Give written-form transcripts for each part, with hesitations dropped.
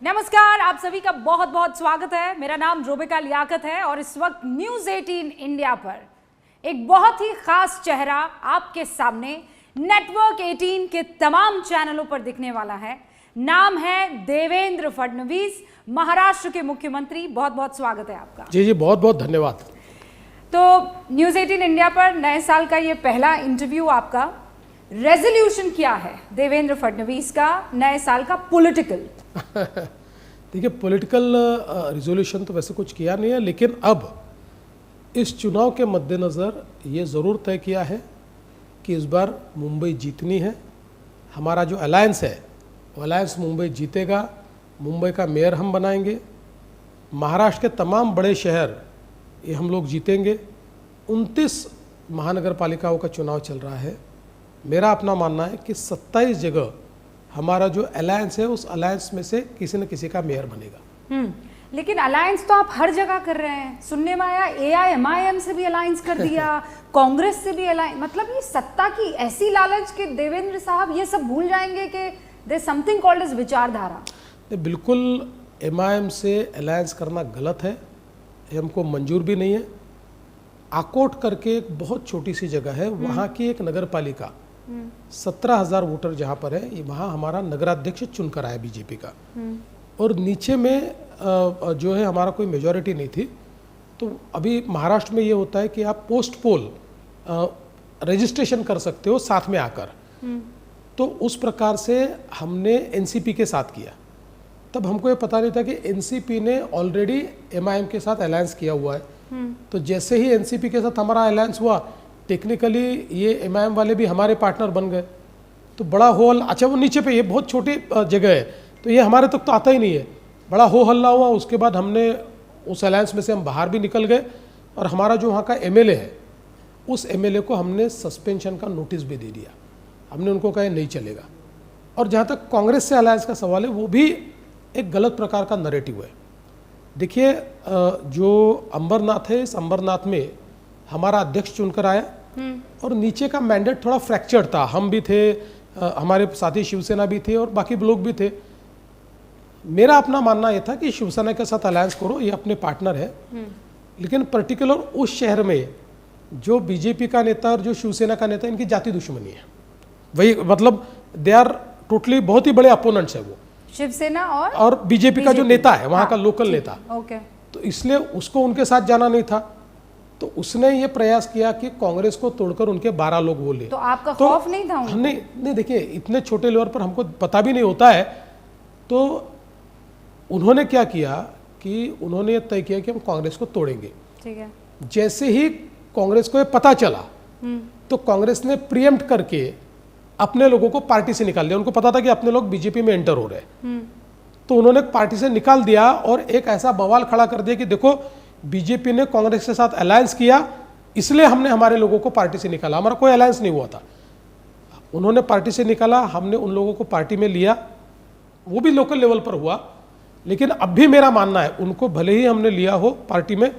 नमस्कार, आप सभी का बहुत बहुत स्वागत है। मेरा नाम रोबिका लियाकत है और इस वक्त न्यूज़ 18 इंडिया पर एक बहुत ही खास चेहरा आपके सामने नेटवर्क 18 के तमाम चैनलों पर दिखने वाला है। नाम है देवेंद्र फडणवीस, महाराष्ट्र के मुख्यमंत्री। बहुत बहुत स्वागत है आपका। जी, बहुत बहुत धन्यवाद। तो न्यूज़ 18 इंडिया पर नए साल का ये पहला इंटरव्यू आपका। रेजोल्यूशन क्या है देवेंद्र फडणवीस का नए साल का पॉलिटिकल? देखिए, पॉलिटिकल रिजोल्यूशन तो वैसे कुछ किया नहीं है, लेकिन अब इस चुनाव के मद्देनज़र ये ज़रूर तय किया है कि इस बार मुंबई जीतनी है। हमारा जो अलायंस है वो अलायंस मुंबई जीतेगा। मुंबई का मेयर हम बनाएंगे। महाराष्ट्र के तमाम बड़े शहर ये हम लोग जीतेंगे। 29 महानगर पालिकाओं का चुनाव चल रहा है। मेरा अपना मानना है कि 27 जगह हमारा जो अलायंस है उस अलायंस में से किसी न किसी का मेयर बनेगा। लेकिन अलायंस तो आप हर जगह कर रहे हैं। सुनने में आया AIMIM से भी अलायंस कर दिया, कांग्रेस से भी अलायंस। मतलब ये सत्ता की ऐसी लालच कि देवेंद्र साहब ये सब भूल जाएंगे कि देयर समथिंग कॉल्ड एज विचारधारा। बिल्कुल MIM से अलायंस करना गलत है, ये हमको मंजूर भी नहीं है। आकोट करके एक बहुत छोटी सी जगह है, वहाँ की एक नगर पालिका 17,000 वोटर जहाँ पर है, वहाँ हमारा नगराध्यक्ष चुनकर आया बीजेपी का। और नीचे में जो है हमारा कोई मेजॉरिटी नहीं थी। तो अभी महाराष्ट्र में ये होता है कि आप पोस्ट पोल रजिस्ट्रेशन कर सकते हो साथ में आकर। तो उस प्रकार से हमने NCP के साथ किया। तब हमको ये पता नहीं था कि NCP ने ऑलरेडी MIM के साथ अलायंस किया हुआ है। तो जैसे ही NCP के साथ हमारा अलायंस हुआ, टेक्निकली ये MIM वाले भी हमारे पार्टनर बन गए। तो बड़ा होल, अच्छा वो नीचे पे ये बहुत छोटी जगह है तो ये हमारे तक तो आता ही नहीं है। बड़ा हो हल्ला हुआ। उसके बाद हमने उस अलायंस में से हम बाहर भी निकल गए और हमारा जो वहाँ का MLA है उस MLA को हमने सस्पेंशन का नोटिस भी दे दिया। हमने उनको कहा नहीं चलेगा। और जहाँ तक कांग्रेस से अलायंस का सवाल है, वो भी एक गलत प्रकार का नरेटिव है। देखिए, जो अंबरनाथ है, इस अंबरनाथ में हमारा अध्यक्ष चुनकर आया और नीचे का मैंडेट थोड़ा फ्रैक्चर्ड था। हम भी थे, हमारे साथी शिवसेना भी थे और बाकी लोग भी थे। मेरा अपना मानना यह था कि शिवसेना के साथ अलायंस करो, ये अपने पार्टनर है। लेकिन पर्टिकुलर उस शहर में जो बीजेपी का नेता और जो शिवसेना का नेता, इनकी जाति दुश्मनी है। वही मतलब दे आर टोटली बहुत ही बड़े अपोनेंट्स है वो, शिवसेना और बीजेपी का जो नेता है वहाँ का लोकल नेता। ओके। तो इसलिए उसको उनके साथ जाना नहीं था। तो उसने ये प्रयास किया कि कांग्रेस को तोड़कर उनके 12 लोग वो ले। तो आपका खौफ नहीं था उनको? नहीं, देखिए इतने छोटे लेवल पर हमको पता भी नहीं होता है। तो उन्होंने क्या किया कि उन्होंने ये तय किया कि हम कांग्रेस को तोड़ेंगे। ठीक है। जैसे ही कांग्रेस को ये पता चला तो कांग्रेस ने प्रीएम्प्ट करके अपने लोगों को पार्टी से निकाल दिया। उनको पता था कि अपने लोग बीजेपी में एंटर हो रहे हैं। तो उन्होंने पार्टी से निकाल दिया और एक ऐसा बवाल खड़ा कर दिया कि देखो, बीजेपी ने कांग्रेस के साथ अलायंस किया, इसलिए हमने हमारे लोगों को पार्टी से निकाला। हमारा कोई अलायंस नहीं हुआ था। उन्होंने पार्टी से निकाला, हमने उन लोगों को पार्टी में लिया। वो भी लोकल लेवल पर हुआ। लेकिन अब भी मेरा मानना है, उनको भले ही हमने लिया हो पार्टी में,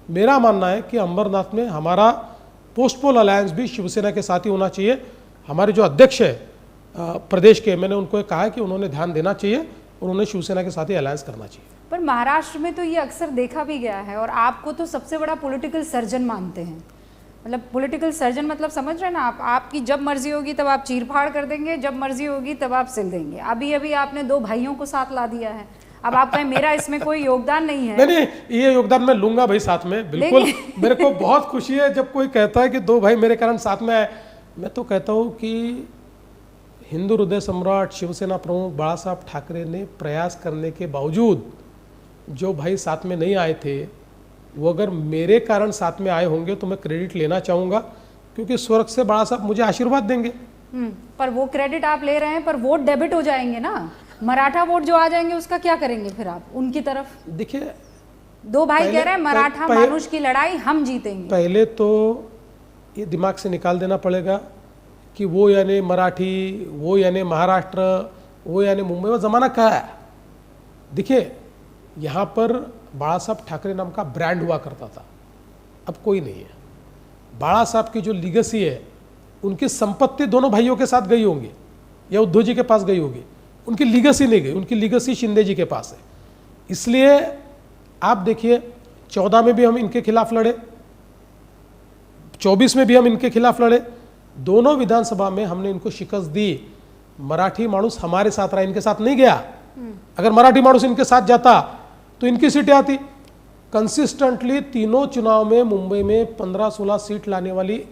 मेरा मानना है कि अंबरनाथ में हमारा पोस्ट पोल अलायंस भी शिवसेना के साथ ही होना चाहिए। हमारे जो अध्यक्ष है प्रदेश के, मैंने उनको कहा है कि उन्होंने ध्यान देना चाहिए और उन्हें शिवसेना के साथ ही अलायंस करना चाहिए। पर महाराष्ट्र में तो ये अक्सर देखा भी गया है और आपको तो सबसे बड़ा पॉलिटिकल सर्जन मानते हैं। मतलब पॉलिटिकल सर्जन मतलब समझ रहे हैं ना आप? आपकी जब मर्जी होगी तब आप चीरफाड़ कर देंगे, जब मर्जी होगी तब आप सिल देंगे। अभी अभी आपने 2 भाइयों को साथ ला दिया है। अब आप कहें मेरा इसमें कोई योगदान नहीं है। नहीं, ये योगदान मैं लूंगा भाई साथ में, बिल्कुल। मेरे को बहुत खुशी है जब कोई कहता है कि 2 भाई मेरे कारण साथ में आए। मैं तो कहता हूँ कि हिंदू हृदय सम्राट शिवसेना प्रमुख बाला साहब ठाकरे ने प्रयास करने के बावजूद जो भाई साथ में नहीं आए थे, वो अगर मेरे कारण साथ में आए होंगे तो मैं क्रेडिट लेना चाहूँगा, क्योंकि स्वर्ग से बाला साहब मुझे आशीर्वाद देंगे। पर वो क्रेडिट आप ले रहे हैं, पर वोट डेबिट हो जाएंगे ना। मराठा वोट जो आ जाएंगे उसका क्या करेंगे फिर आप उनकी तरफ? देखिए, 2 भाई कह रहे हैं मराठा मानुष की लड़ाई हम जीतेंगे। पहले तो ये दिमाग से निकाल देना पड़ेगा कि वो यानी मराठी, वो यानी महाराष्ट्र, वो यानी मुंबई। में ज़माना क्या है? देखिए, यहाँ पर बाला साहब ठाकरे नाम का ब्रांड हुआ करता था, अब कोई नहीं है। बाला साहब की जो लीगेसी है, उनकी संपत्ति दोनों भाइयों के साथ गई होंगी या उद्धव जी के पास गई होगी, उनकी लीगेसी नहीं गई, उनकी लीगेसी शिंदे जी के पास है। इसलिए आप देखिए 14 में भी हम इनके खिलाफ लड़े, 24 में भी हम इनके खिलाफ लड़े, दोनों विधानसभा में हमने इनको शिकस्त दी। मराठी माणूस हमारे साथ रहा, इनके साथ नहीं गया। अगर मराठी माणूस इनके साथ जाता तो इनकी सीटें आती। कंसिस्टेंटली तीनों चुनाव में मुंबई में 15-16 सीट लाने वाली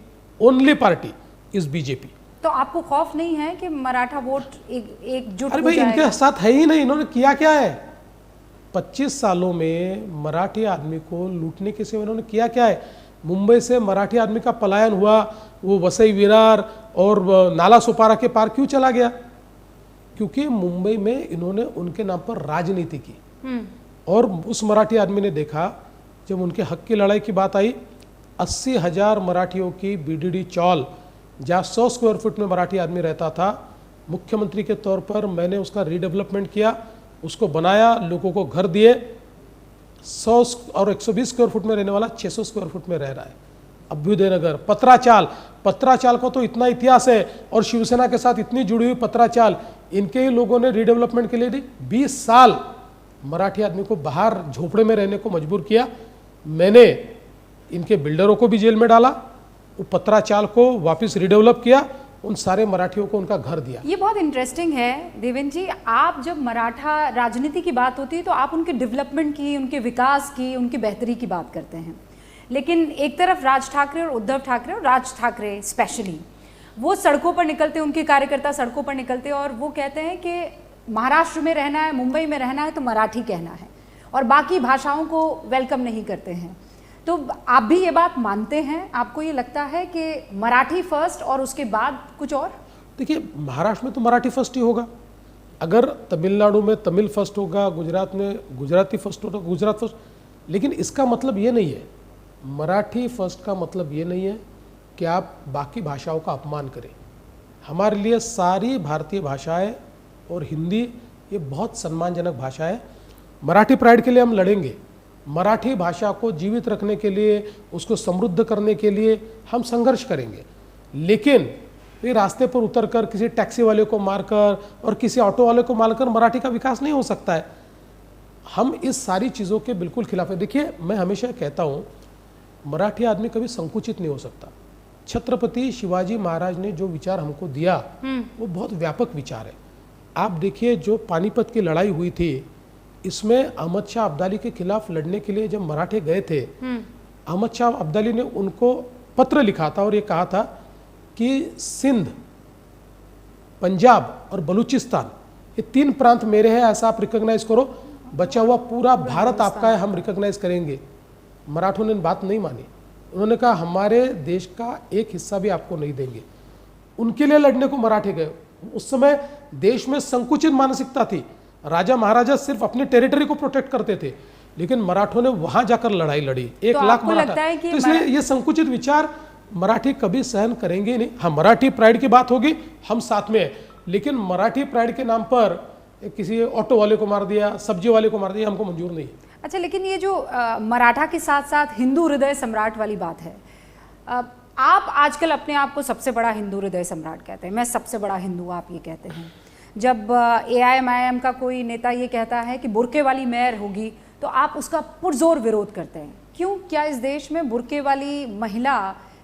ओनली पार्टी इज बीजेपी। तो आपको खौफ नहीं है कि मराठा वोट एकजुट अरे हो भाई, इनके जाएगा? साथ है ही नहीं। इन्होंने किया क्या है? 25 सालों में मराठी आदमी को लूटने के सिवा इन्होंने किया क्या है? मुंबई से मराठी आदमी का पलायन हुआ, वो वसई विरार और नाला सुपारा के पार क्यों चला गया? क्योंकि मुंबई में इन्होंने उनके नाम पर राजनीति की। और उस मराठी आदमी ने देखा, जब उनके हक की लड़ाई की बात आई, 80,000 मराठियों की बीडीडी चौल, जहाँ 100 स्क्वायर फुट में मराठी आदमी रहता था, मुख्यमंत्री के तौर पर मैंने उसका रीडेवलपमेंट किया, उसको बनाया, लोगों को घर दिए। 100 और 120 स्क्वायर फुट में रहने वाला 600 स्क्वायर फुट में रह रहा है। अभ्युदय नगर, पत्राचाल को तो इतना इतिहास है और शिवसेना के साथ इतनी जुड़ी हुई पत्राचाल, इनके ही लोगों ने रिडेवलपमेंट के लिए 20 साल मराठी आदमी को बाहर झोपड़े में रहने को मजबूर किया। मैंने इनके बिल्डरों को भी जेल में डाला, वो पत्राचाल को वापस रिडेवलप किया, उन सारे मराठियों को उनका घर दिया। ये बहुत इंटरेस्टिंग है देवेंद्र जी। आप जब मराठा राजनीति की बात होती है तो आप उनके डेवलपमेंट की, उनके विकास की, उनकी बेहतरी की बात करते हैं, लेकिन एक तरफ राज ठाकरे और उद्धव ठाकरे, और राज ठाकरे स्पेशली, वो सड़कों पर निकलते, उनके कार्यकर्ता सड़कों पर निकलते और वो कहते हैं कि महाराष्ट्र में रहना है, मुंबई में रहना है तो मराठी कहना है, और बाकी भाषाओं को वेलकम नहीं करते हैं। तो आप भी ये बात मानते हैं? आपको ये लगता है कि मराठी फर्स्ट और उसके बाद कुछ और? देखिए, महाराष्ट्र में तो मराठी फर्स्ट ही होगा। अगर तमिलनाडु में तमिल फर्स्ट होगा, गुजरात में गुजराती फर्स्ट होगा, गुजरात फर्स्ट। लेकिन इसका मतलब ये नहीं है, मराठी फर्स्ट का मतलब ये नहीं है कि आप बाकी भाषाओं का अपमान करें। हमारे लिए सारी भारतीय भाषाएं और हिंदी ये बहुत सम्मानजनक भाषा है। मराठी प्राइड के लिए हम लड़ेंगे। मराठी भाषा को जीवित रखने के लिए, उसको समृद्ध करने के लिए हम संघर्ष करेंगे। लेकिन ये रास्ते पर उतरकर किसी टैक्सी वाले को मारकर और किसी ऑटो वाले को मारकर मराठी का विकास नहीं हो सकता है। हम इस सारी चीज़ों के बिल्कुल खिलाफ है। देखिए, मैं हमेशा कहता हूँ, मराठी आदमी कभी संकुचित नहीं हो सकता। छत्रपति शिवाजी महाराज ने जो विचार हमको दिया वो बहुत व्यापक विचार है। आप देखिए, जो पानीपत की लड़ाई हुई थी, इसमें अहमद शाह अब्दाली के खिलाफ लड़ने के लिए जब मराठे गए थे, अहमद शाह अब्दाली ने उनको पत्र लिखा था और ये कहा था कि सिंध, पंजाब और बलूचिस्तान, ये 3 प्रांत मेरे हैं, ऐसा आप रिकॉग्नाइज करो, बचा हुआ पूरा भारत आपका है, हम रिकॉग्नाइज करेंगे। मराठों ने बात नहीं मानी। उन्होंने कहा हमारे देश का एक हिस्सा भी आपको नहीं देंगे। उनके लिए लड़ने को मराठे गए। उस समय देश में संकुचित मानसिकता थी। राजा महाराजा सिर्फ अपनी टेरिटरी को प्रोटेक्ट करते थे, लेकिन मराठों ने वहां जाकर लड़ाई लड़ी, 1 लाख मराठा। तो इसलिए ये संकुचित विचार मराठी कभी सहन करेंगे नहीं। हाँ, मराठी प्राइड की बात होगी, हम साथ में हैं, लेकिन मराठी प्राइड के नाम पर किसी ऑटो वाले को मार दिया, सब्जी वाले को मार दिया, हमको मंजूर नहीं है। अच्छा, लेकिन ये जो मराठा के साथ साथ हिंदू हृदय सम्राट वाली बात है, आप आजकल अपने आप को सबसे बड़ा हिंदू हृदय सम्राट कहते हैं, मैं सबसे बड़ा हिंदू, आप ये कहते हैं। जब AIMIM का कोई नेता ये कहता है कि बुर्के वाली मेयर होगी तो आप उसका पुरजोर विरोध करते हैं। क्यों? क्या इस देश में बुर्के वाली महिला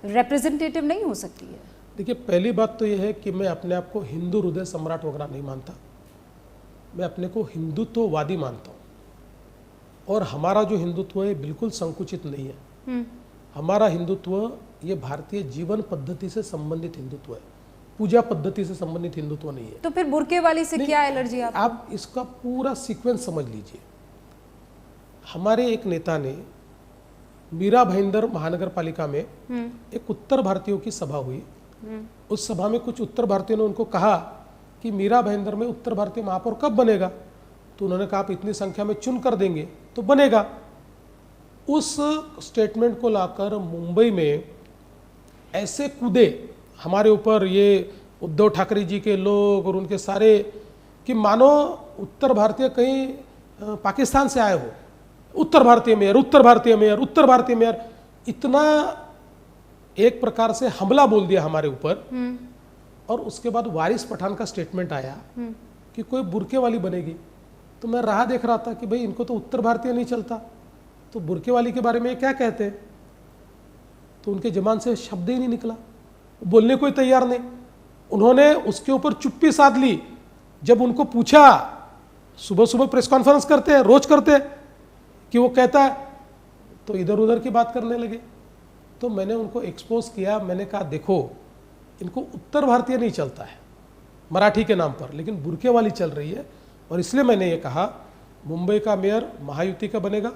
रिप्रेजेंटेटिव नहीं हो सकती है? देखिए, पहली बात तो यह है कि मैं अपने आप को हिंदू हृदय सम्राट वगैरह नहीं मानता। मैं अपने को हिंदुत्ववादी मानता हूँ, और हमारा जो हिंदुत्व है बिल्कुल संकुचित नहीं है। हमारा हिंदुत्व ये भारतीय जीवन पद्धति से संबंधित हिंदुत्व है, पूजा पद्धति से संबंधित हिंदुत्व नहीं है। तो फिर बुर्के वाली से क्या एलर्जी? आप इसका पूरा सीक्वेंस समझ लीजिए। हमारे एक नेता ने मीरा भाईंदर महानगर पालिका में एक उत्तर भारतीयों की सभा हुई। उस सभा में कुछ उत्तर भारतीयों ने उनको कहा कि मीरा भाईंदर में उत्तर भारतीय महापौर कब बनेगा? तो उन्होंने कहा आप इतनी संख्या में चुन कर देंगे तो बनेगा। उस स्टेटमेंट को लाकर मुंबई में ऐसे कूदे हमारे ऊपर ये उद्धव ठाकरे जी के लोग और उनके सारे, कि मानो उत्तर भारतीय कहीं पाकिस्तान से आए हो। उत्तर भारतीय मेयर, उत्तर भारतीय मेयर, उत्तर भारतीय मेयर, इतना एक प्रकार से हमला बोल दिया हमारे ऊपर। और उसके बाद वारिस पठान का स्टेटमेंट आया कि कोई बुरके वाली बनेगी। तो मैं राह देख रहा था कि भाई इनको तो उत्तर भारतीय नहीं चलता, तो बुरके वाली के बारे में क्या कहते हैं, तो उनके जबान से शब्द ही नहीं निकला, बोलने को ही तैयार नहीं। उन्होंने उसके ऊपर चुप्पी साध ली। जब उनको पूछा, सुबह सुबह प्रेस कॉन्फ्रेंस करते हैं, रोज करते हैं, कि वो कहता है, तो इधर उधर की बात करने लगे। तो मैंने उनको एक्सपोज किया। मैंने कहा देखो, इनको उत्तर भारतीय नहीं चलता है मराठी के नाम पर, लेकिन बुरके वाली चल रही है। और इसलिए मैंने ये कहा, मुंबई का मेयर महायुति का बनेगा,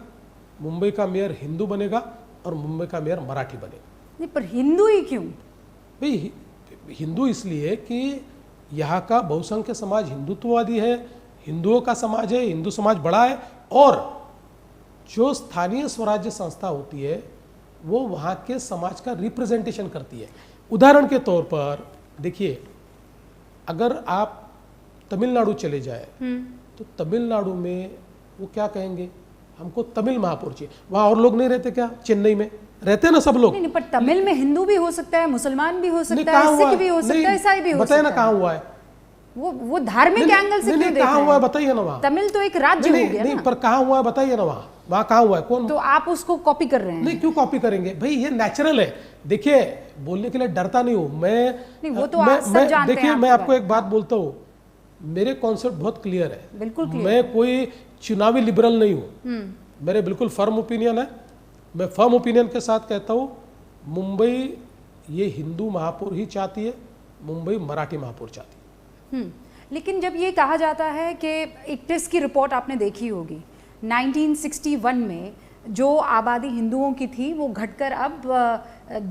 मुंबई का मेयर हिंदू बनेगा और मुंबई का मेयर मराठी बनेगा। नहीं, पर हिंदू ही क्यों? भाई हिंदू इसलिए कि यहाँ का बहुसंख्य समाज हिंदुत्ववादी है, हिंदुओं का समाज है, हिंदू समाज बड़ा है, और जो स्थानीय स्वराज्य संस्था होती है वो वहाँ के समाज का रिप्रेजेंटेशन करती है। उदाहरण के तौर पर देखिए, अगर आप तमिलनाडु चले जाए तो तमिलनाडु में वो क्या कहेंगे, हमको तमिल महापौर चाहिए। वहाँ और लोग नहीं रहते क्या? चेन्नई में रहते ना सब लोग। नहीं, पर तमिल में हिंदू भी हो सकता है, मुसलमान भी हो सकता है, सिख भी हो सकता है, ईसाई भी हो सकता है। बताइए ना कहाँ हुआ है वो धार्मिक एंगल से क्यों देख कहाँ रहे हुआ है, हैं? बताइए ना वहाँ। तमिल तो एक राज्य हो गया नहीं, ना। पर कहाँ हुआ है बताइए ना, वहाँ कहाँ हुआ है? कौन? तो आप उसको कॉपी कर रहे हैं? नहीं, क्यों कॉपी करेंगे भाई, ये नेचुरल है। देखिए, बोलने के लिए डरता नहीं हूँ मैं। नहीं, वो तो आप सब जानते हैं। देखिए, मैं आपको एक बात बोलता हूँ, मेरे कॉन्सेप्ट बहुत क्लियर है। बिल्कुल क्लियर। मैं कोई चुनावी लिबरल नहीं हूँ, मेरे बिल्कुल फर्म ओपिनियन है। मैं फर्म ओपिनियन के साथ कहता हूँ, मुंबई ये हिंदू महापौर ही चाहती है, मुंबई मराठी महापौर चाहती है। लेकिन जब ये कहा जाता है कि एक टेस्ट की रिपोर्ट आपने देखी होगी, 1961 में जो आबादी हिंदुओं की थी वो घटकर अब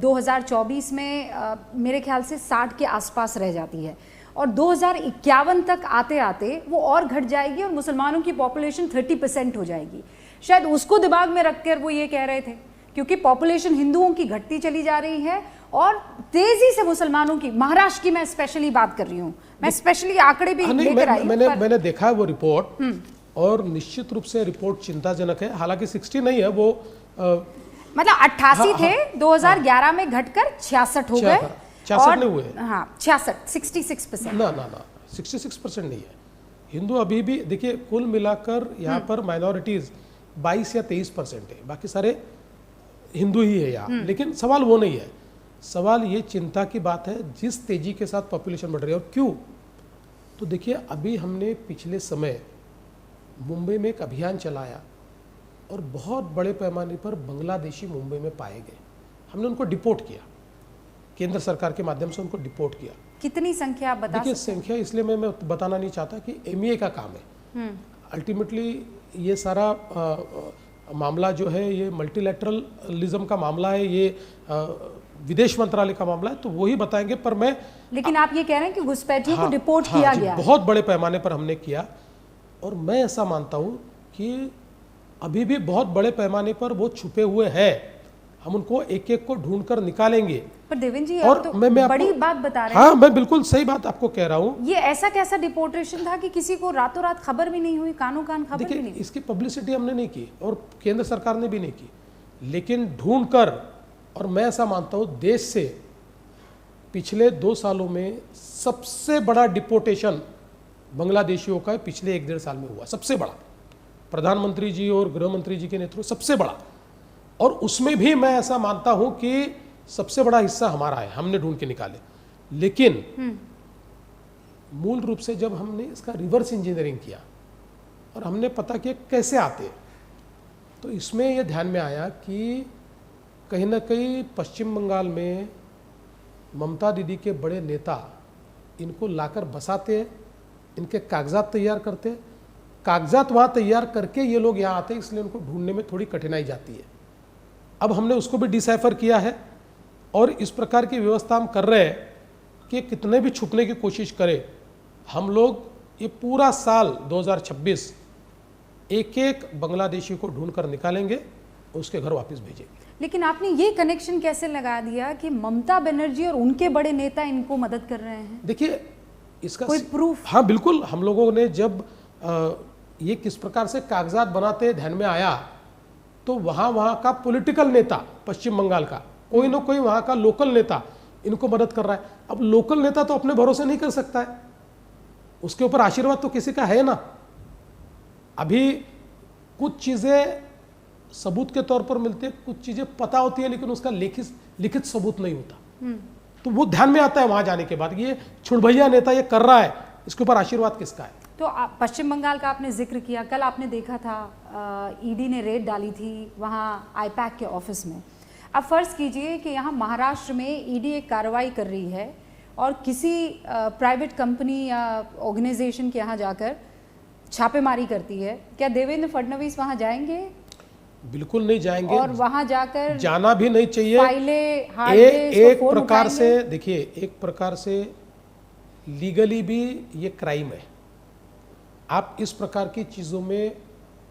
2024 में मेरे ख्याल से 60 के आसपास रह जाती है, और 2051 तक आते आते वो और घट जाएगी और मुसलमानों की पॉपुलेशन 30% हो जाएगी। शायद उसको दिमाग में रखकर वो ये कह रहे थे, क्योंकि पॉपुलेशन हिंदुओं की घटती चली जा रही है और तेजी से मुसलमानों की, महाराष्ट्र की मैं स्पेशली बात कर रही हूँ, मैं स्पेशली आंकड़े भी लेकर आई हूं, मैंने देखा है वो रिपोर्ट, और निश्चित रूप से रिपोर्ट चिंताजनक है। हालांकि 60 नहीं है वो, मतलब 88 थे, 2011 में घटकर 66 हो गए। 66 नहीं हुए, हाँ 66% ना 66% नहीं है। हिंदू अभी भी देखिए, कुल मिलाकर यहाँ पर माइनॉरिटीज 22 या 23% है, बाकी सारे हिंदू ही है यहाँ। लेकिन सवाल वो नहीं है, सवाल ये चिंता की बात है जिस तेजी के साथ पॉपुलेशन बढ़ रही है। और क्यों? तो देखिए, अभी हमने पिछले समय मुंबई में एक अभियान चलाया और बहुत बड़े पैमाने पर बांग्लादेशी मुंबई में पाए गए। हमने उनको डिपोर्ट किया, केंद्र सरकार के माध्यम से उनको डिपोर्ट किया। कितनी संख्या आप बता देखिए, सकते हैं? संख्या इसलिए मैं बताना नहीं चाहता कि एमईए का काम है। अल्टीमेटली ये सारा मामला जो है ये मल्टीलैटरलिज्म का मामला है, ये विदेश मंत्रालय का मामला है, तो वही बताएंगे। पर मैं, लेकिन आप ये कह रहे हैं कि घुसपैठियों को डिपोर्ट किया गया है। बहुत बड़े पैमाने पर हमने किया, और मैं ऐसा मानता हूं कि अभी भी बहुत बड़े पैमाने पर वो छुपे हुए हैं। हम उनको एक एक को ढूंढकर निकालेंगे। पर देवेंद्र जी, और आप तो मैं बड़ी बात बता रहे हैं। हाँ, मैं बिल्कुल सही बात आपको कह रहा हूँ। ये ऐसा कैसा डिपोर्टेशन था कि किसी को रातों रात खबर भी नहीं हुई, कानों कान खबर भी देखिए, नहीं? इसकी पब्लिसिटी हमने नहीं की और केंद्र सरकार ने भी नहीं की, लेकिन ढूंढकर, और मैं ऐसा मानता हूँ देश से पिछले 2 सालों में सबसे बड़ा डिपोर्टेशन बांग्लादेशियों का पिछले 1-1.5 साल में हुआ, सबसे बड़ा। प्रधानमंत्री जी और गृह मंत्री जी के नेतृत्व सबसे बड़ा। और उसमें भी मैं ऐसा मानता हूं कि सबसे बड़ा हिस्सा हमारा है, हमने ढूंढ के निकाले। लेकिन मूल रूप से जब हमने इसका रिवर्स इंजीनियरिंग किया और हमने पता किया कैसे आते, तो इसमें यह ध्यान में आया कि कहीं ना कहीं पश्चिम बंगाल में ममता दीदी के बड़े नेता इनको लाकर बसाते हैं, इनके कागजात तैयार करते हैं, कागजात वहाँ तैयार करके ये लोग यहाँ आते हैं, इसलिए उनको ढूंढने में थोड़ी कठिनाई जाती है। अब हमने उसको भी डिसाइफर किया है और इस प्रकार की व्यवस्था हम कर रहे हैं कि कितने भी छुपने की कोशिश करें, हम लोग ये पूरा साल 2026 एक एक बांग्लादेशी को ढूंढकर निकालेंगे और उसके घर वापस भेजेंगे। लेकिन आपने ये कनेक्शन कैसे लगा दिया कि ममता बनर्जी और उनके बड़े नेता इनको मदद कर रहे हैं? देखिए, इसका कोई प्रूफ? हाँ बिल्कुल, हम लोगों ने जब ये किस प्रकार से कागजात बनाते ध्यान में आया, तो वहाँ का पॉलिटिकल नेता पश्चिम बंगाल का कोई ना कोई वहाँ का लोकल नेता इनको मदद कर रहा है। अब लोकल नेता तो अपने भरोसे नहीं कर सकता है, उसके ऊपर आशीर्वाद तो किसी का है ना। अभी कुछ चीजें सबूत के तौर पर मिलती है, कुछ चीजें पता होती है लेकिन उसका लिखित सबूत नहीं होता। तो वो ध्यान में आता है वहां जाने के बाद, ये छुड़भैया नेता ये कर रहा है, इसके ऊपर आशीर्वाद किसका है। तो पश्चिम बंगाल का आपने जिक्र किया, कल आपने देखा था ईडी ने रेड डाली थी वहाँ आईपैक के ऑफिस में। अब फर्ज कीजिए कि यहाँ महाराष्ट्र में ईडी एक कार्रवाई कर रही है और किसी प्राइवेट कंपनी या ऑर्गेनाइजेशन के यहाँ जाकर छापेमारी करती है, क्या देवेंद्र फडणवीस वहाँ जाएंगे? बिल्कुल नहीं जाएंगे, और वहाँ जाकर जाना भी नहीं चाहिए। एक प्रकार से देखिए, एक प्रकार से लीगली भी ये क्राइम है। आप इस प्रकार की चीजों में,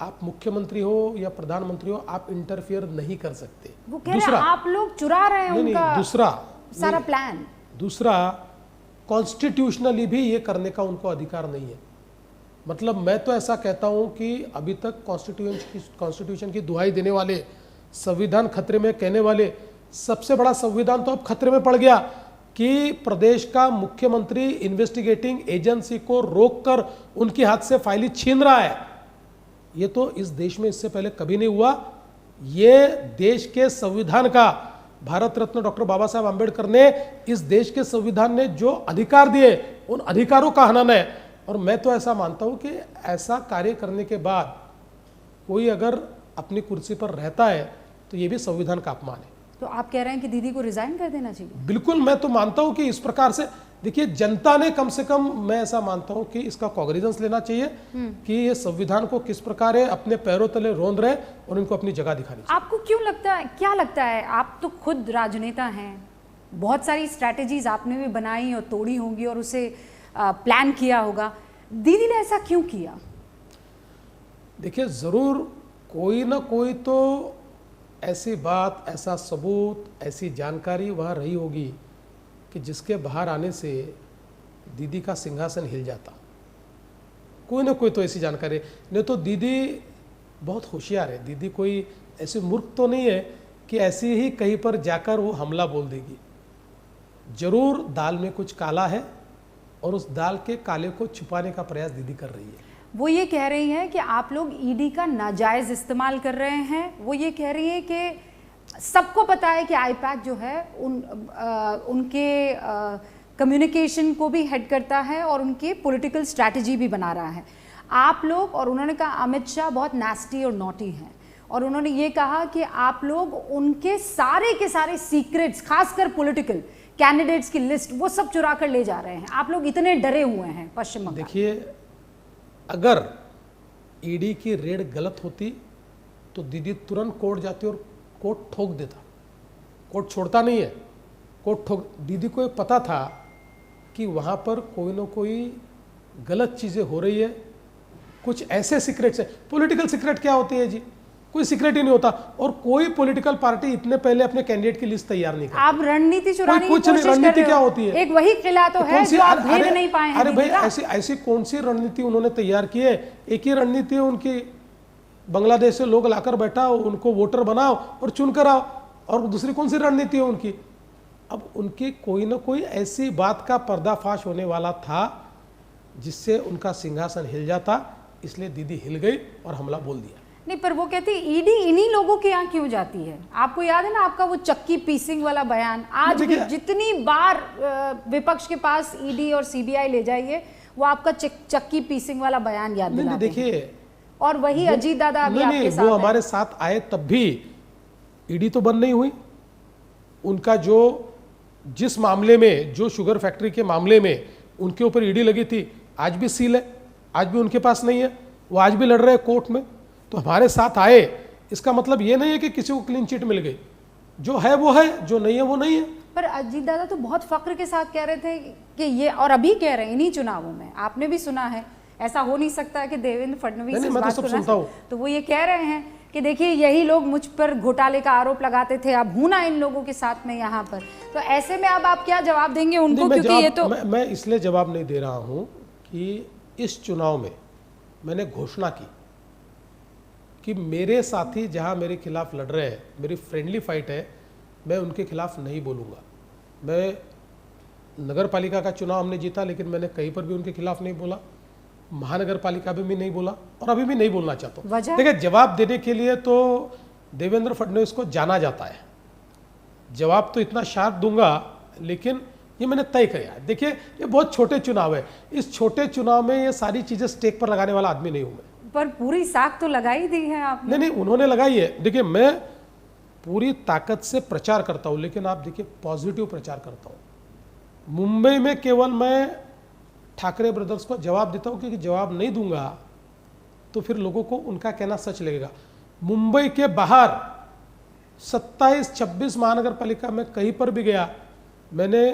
आप मुख्यमंत्री हो या प्रधानमंत्री हो, आप इंटरफियर नहीं कर सकते। वो कह रहे हैं आप लोग चुरा रहे हैं उनका दूसरा सारा प्लान। दूसरा, कॉन्स्टिट्यूशनली भी ये करने का उनको अधिकार नहीं है। मतलब मैं तो ऐसा कहता हूं कि अभी तक कॉन्स्टिट्यूशन की दुहाई देने वाले, संविधान खतरे में कहने वाले, सबसे बड़ा संविधान तो अब खतरे में पड़ गया कि प्रदेश का मुख्यमंत्री इन्वेस्टिगेटिंग एजेंसी को रोककर उनके हाथ से फाइलें छीन रहा है। ये तो इस देश में इससे पहले कभी नहीं हुआ। ये देश के संविधान का, भारत रत्न डॉक्टर बाबा साहब आंबेडकर ने इस देश के संविधान ने जो अधिकार दिए, उन अधिकारों का हनन है। और मैं तो ऐसा मानता हूं कि ऐसा कार्य करने के बाद कोई अगर अपनी कुर्सी पर रहता है तो ये भी संविधान का अपमान है। तो आप कह रहे हैं कि दीदी को रिजाइन कर देना चाहिए? बिल्कुल, मैं तो मानता हूं कि इस प्रकार से देखिए, जनता ने कम से कम, मैं ऐसा मानता हूं कि इसका कॉग्निजेंस लेना चाहिए कि ये संविधान को किस प्रकार है अपने पैरों तले रोंद रहे और इनको अपनी जगह दिखानी चाहिए। आपको क्यों लगता है, क्या लगता है, आप तो खुद राजनेता हैं, बहुत सारी स्ट्रैटेजीज आपने भी बनाई और तोड़ी होंगी और उसे प्लान किया होगा, दीदी ने ऐसा क्यों किया? देखिए, जरूर कोई ना कोई तो ऐसी बात, ऐसा सबूत, ऐसी जानकारी वहाँ रही होगी कि जिसके बाहर आने से दीदी का सिंहासन हिल जाता। कोई ना कोई तो ऐसी जानकारी, नहीं तो दीदी बहुत होशियार है। दीदी कोई ऐसी मूर्ख तो नहीं है कि ऐसी ही कहीं पर जाकर वो हमला बोल देगी। जरूर दाल में कुछ काला है और उस दाल के काले को छुपाने का प्रयास दीदी कर रही है। वो ये कह रही हैं कि आप लोग ईडी का नाजायज इस्तेमाल कर रहे हैं। वो ये कह रही है कि सबको पता है कि आईपैक जो है उनके कम्युनिकेशन को भी हेड करता है और उनकी पॉलिटिकल स्ट्रैटेजी भी बना रहा है। आप लोग, और उन्होंने कहा अमित शाह बहुत नास्टी और नॉटी हैं, और उन्होंने ये कहा कि आप लोग उनके सारे के सारे सीक्रेट्स, खासकर पॉलिटिकल कैंडिडेट्स की लिस्ट, वो सब चुरा कर ले जा रहे हैं। आप लोग इतने डरे हुए हैं पश्चिम बंगाल। देखिए, अगर ईडी की रेड गलत होती तो दीदी तुरंत कोर्ट जाती और कोर्ट ठोक देता। कोर्ट छोड़ता नहीं है, कोर्ट ठोक। दीदी को पता था कि वहाँ पर कोई ना कोई गलत चीज़ें हो रही है, कुछ ऐसे सीक्रेट्स है। पॉलिटिकल सीक्रेट क्या होती है जी? कोई सीक्रेट ही नहीं होता। और कोई पॉलिटिकल पार्टी इतने पहले अपने कैंडिडेट की लिस्ट तैयार नहीं करती। आप रणनीति चुराने की कोशिश कर रहे हो। रणनीति क्या होती है? एक वही किला तो है जो आप भेद नहीं पाए हैं। अरे भाई, ऐसी कौन सी रणनीति उन्होंने तैयार की है? एक ही रणनीति है उनकी, बांग्लादेश से लोग लाकर बैठाओ, उनको वोटर बनाओ और चुनकर आओ। और दूसरी कौन सी रणनीति है उनकी? अब उनकी कोई ना कोई ऐसी बात का पर्दाफाश होने वाला था जिससे उनका सिंहासन हिल जाता, इसलिए दीदी हिल गई और हमला बोल दिया। नहीं, पर वो कहती ईडी इन्हीं लोगों के यहाँ क्यों जाती है? आपको याद है ना आपका वो चक्की पीसिंग वाला बयान? आज भी जितनी बार विपक्ष के पास ईडी और सीबीआई ले जाइए, वो आपका चक्की पीसिंग वाला बयान याद दिलाते हैं। देखिए, और वही अजीत दादा अभी आपके साथ वो हमारे साथ आए तब भी ईडी तो बंद नहीं हुई। उनका जो जिस मामले में, जो शुगर फैक्ट्री के मामले में उनके ऊपर ईडी लगी थी, आज भी सील है, आज भी उनके पास नहीं है, वो आज भी लड़ रहे हैं कोर्ट में। तो हमारे साथ आए, इसका मतलब ये नहीं है कि किसी को क्लीन चिट मिल गई। जो है वो है, जो नहीं है वो नहीं है। पर अजीत दादा तो बहुत फक्र के साथ कह रहे थे कि ये, और अभी कह रहे हैं इन्हीं चुनावों में, आपने भी सुना है, ऐसा हो नहीं सकता कि देवेंद्र फडणवीस इस बात को सुनता हूं। तो वो ये कह रहे हैं कि देखिए यही लोग मुझ पर घोटाले का आरोप लगाते थे, अब हूं ना इन लोगों के साथ में यहाँ पर। तो ऐसे में अब आप क्या जवाब देंगे उनको? क्योंकि ये तो मैं इसलिए जवाब नहीं दे रहा हूं कि इस चुनाव में मैंने घोषणा की कि मेरे साथी जहां मेरे खिलाफ लड़ रहे हैं, मेरी फ्रेंडली फाइट है, मैं उनके खिलाफ नहीं बोलूँगा। मैं नगर पालिका का चुनाव हमने जीता, लेकिन मैंने कहीं पर भी उनके खिलाफ नहीं बोला, महानगर पालिका में भी नहीं बोला और अभी भी नहीं बोलना चाहता हूँ। देखिए, जवाब देने के लिए तो देवेंद्र फडणवीस को जाना जाता है, जवाब तो इतना शार्प दूंगा, लेकिन ये मैंने तय किया है। देखिए, ये बहुत छोटे चुनाव है, इस छोटे चुनाव में ये सारी चीजें स्टेक पर लगाने वाला आदमी नहीं हूं मैं। पर पूरी साख तो लगाई दी है आपने। नहीं, उन्होंने लगाई है। देखिए, मैं पूरी ताकत से प्रचार करता हूं, लेकिन आप देखिए पॉजिटिव प्रचार करता हूं। मुंबई में केवल मैं ठाकरे ब्रदर्स को जवाब देता हूं, क्योंकि जवाब नहीं दूंगा तो फिर लोगों को उनका कहना सच लगेगा। मुंबई के बाहर 27-26 महानगर पालिका में कहीं पर भी गया, मैंने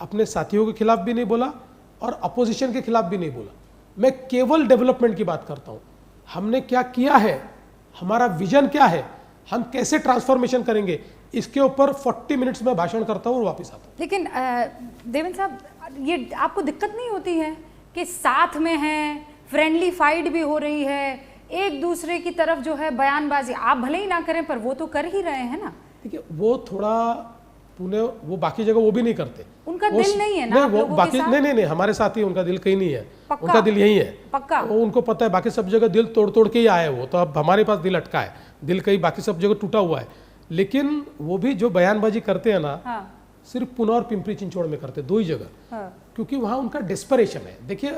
अपने साथियों के खिलाफ भी नहीं बोला और अपोजिशन के खिलाफ भी नहीं बोला। मैं केवल डेवलपमेंट की बात करता हूं। हमने क्या किया है, हमारा विजन क्या है, हम कैसे ट्रांसफॉर्मेशन करेंगे, इसके ऊपर 40 मिनट्स में भाषण करता हूं और वापस आता हूं। लेकिन देवेंद्र साहब, ये आपको दिक्कत नहीं होती है कि साथ में हैं, फ्रेंडली फाइट भी हो रही है, एक दूसरे की तरफ जो है बयानबाजी आप भले ही ना करें पर वो तो कर ही रहे हैं ना? देखिए, वो थोड़ा पुणे, वो बाकी जगह वो भी नहीं करते। उनका दिल नहीं है ना? नहीं, वो बाकी नहीं, हमारे साथ ही उनका दिल कहीं नहीं है, उनका दिल यही है पक्का। वो उनको पता है, बाकी सब जगह दिल तोड़ तोड़ के ही आए वो, तो अब हमारे पास दिल अटका है, दिल कहीं बाकी सब जगह टूटा हुआ है। लेकिन वो भी जो बयानबाजी करते हैं ना, सिर्फ पुणे और पिंपरी चिंचवड़ में करते, दो ही जगह, क्योंकि वहां उनका डेस्परेशन है। देखिए,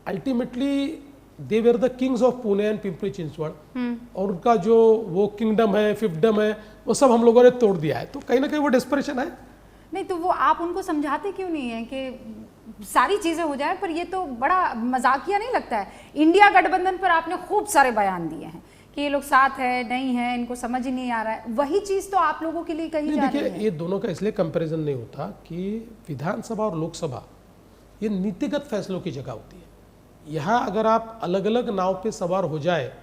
ultimately they were the Kings of Pune and Pimpri Chinchwad, और उनका जो वो किंगडम है, फिफ्टडम है, वो सब हम लोगों ने तोड़ दिया है, तो कहीं ना कहीं वो डेस्परेशन है। नहीं तो वो आप उनको समझाते क्यों नहीं है कि सारी चीजें हो जाए? पर ये तो बड़ा मजाकिया नहीं लगता है? इंडिया गठबंधन पर आपने खूब सारे बयान दिए हैं कि ये लोग साथ है नहीं है, इनको समझ ही नहीं आ रहा है, वही चीज तो आप लोगों के लिए कही जा रही है। ये दोनों का इसलिए कंपैरिजन नहीं होता कि विधानसभा और लोकसभा ये नीतिगत फैसलों की जगह होती है। यहाँ अगर आप अलग अलग नाव पे सवार हो जाए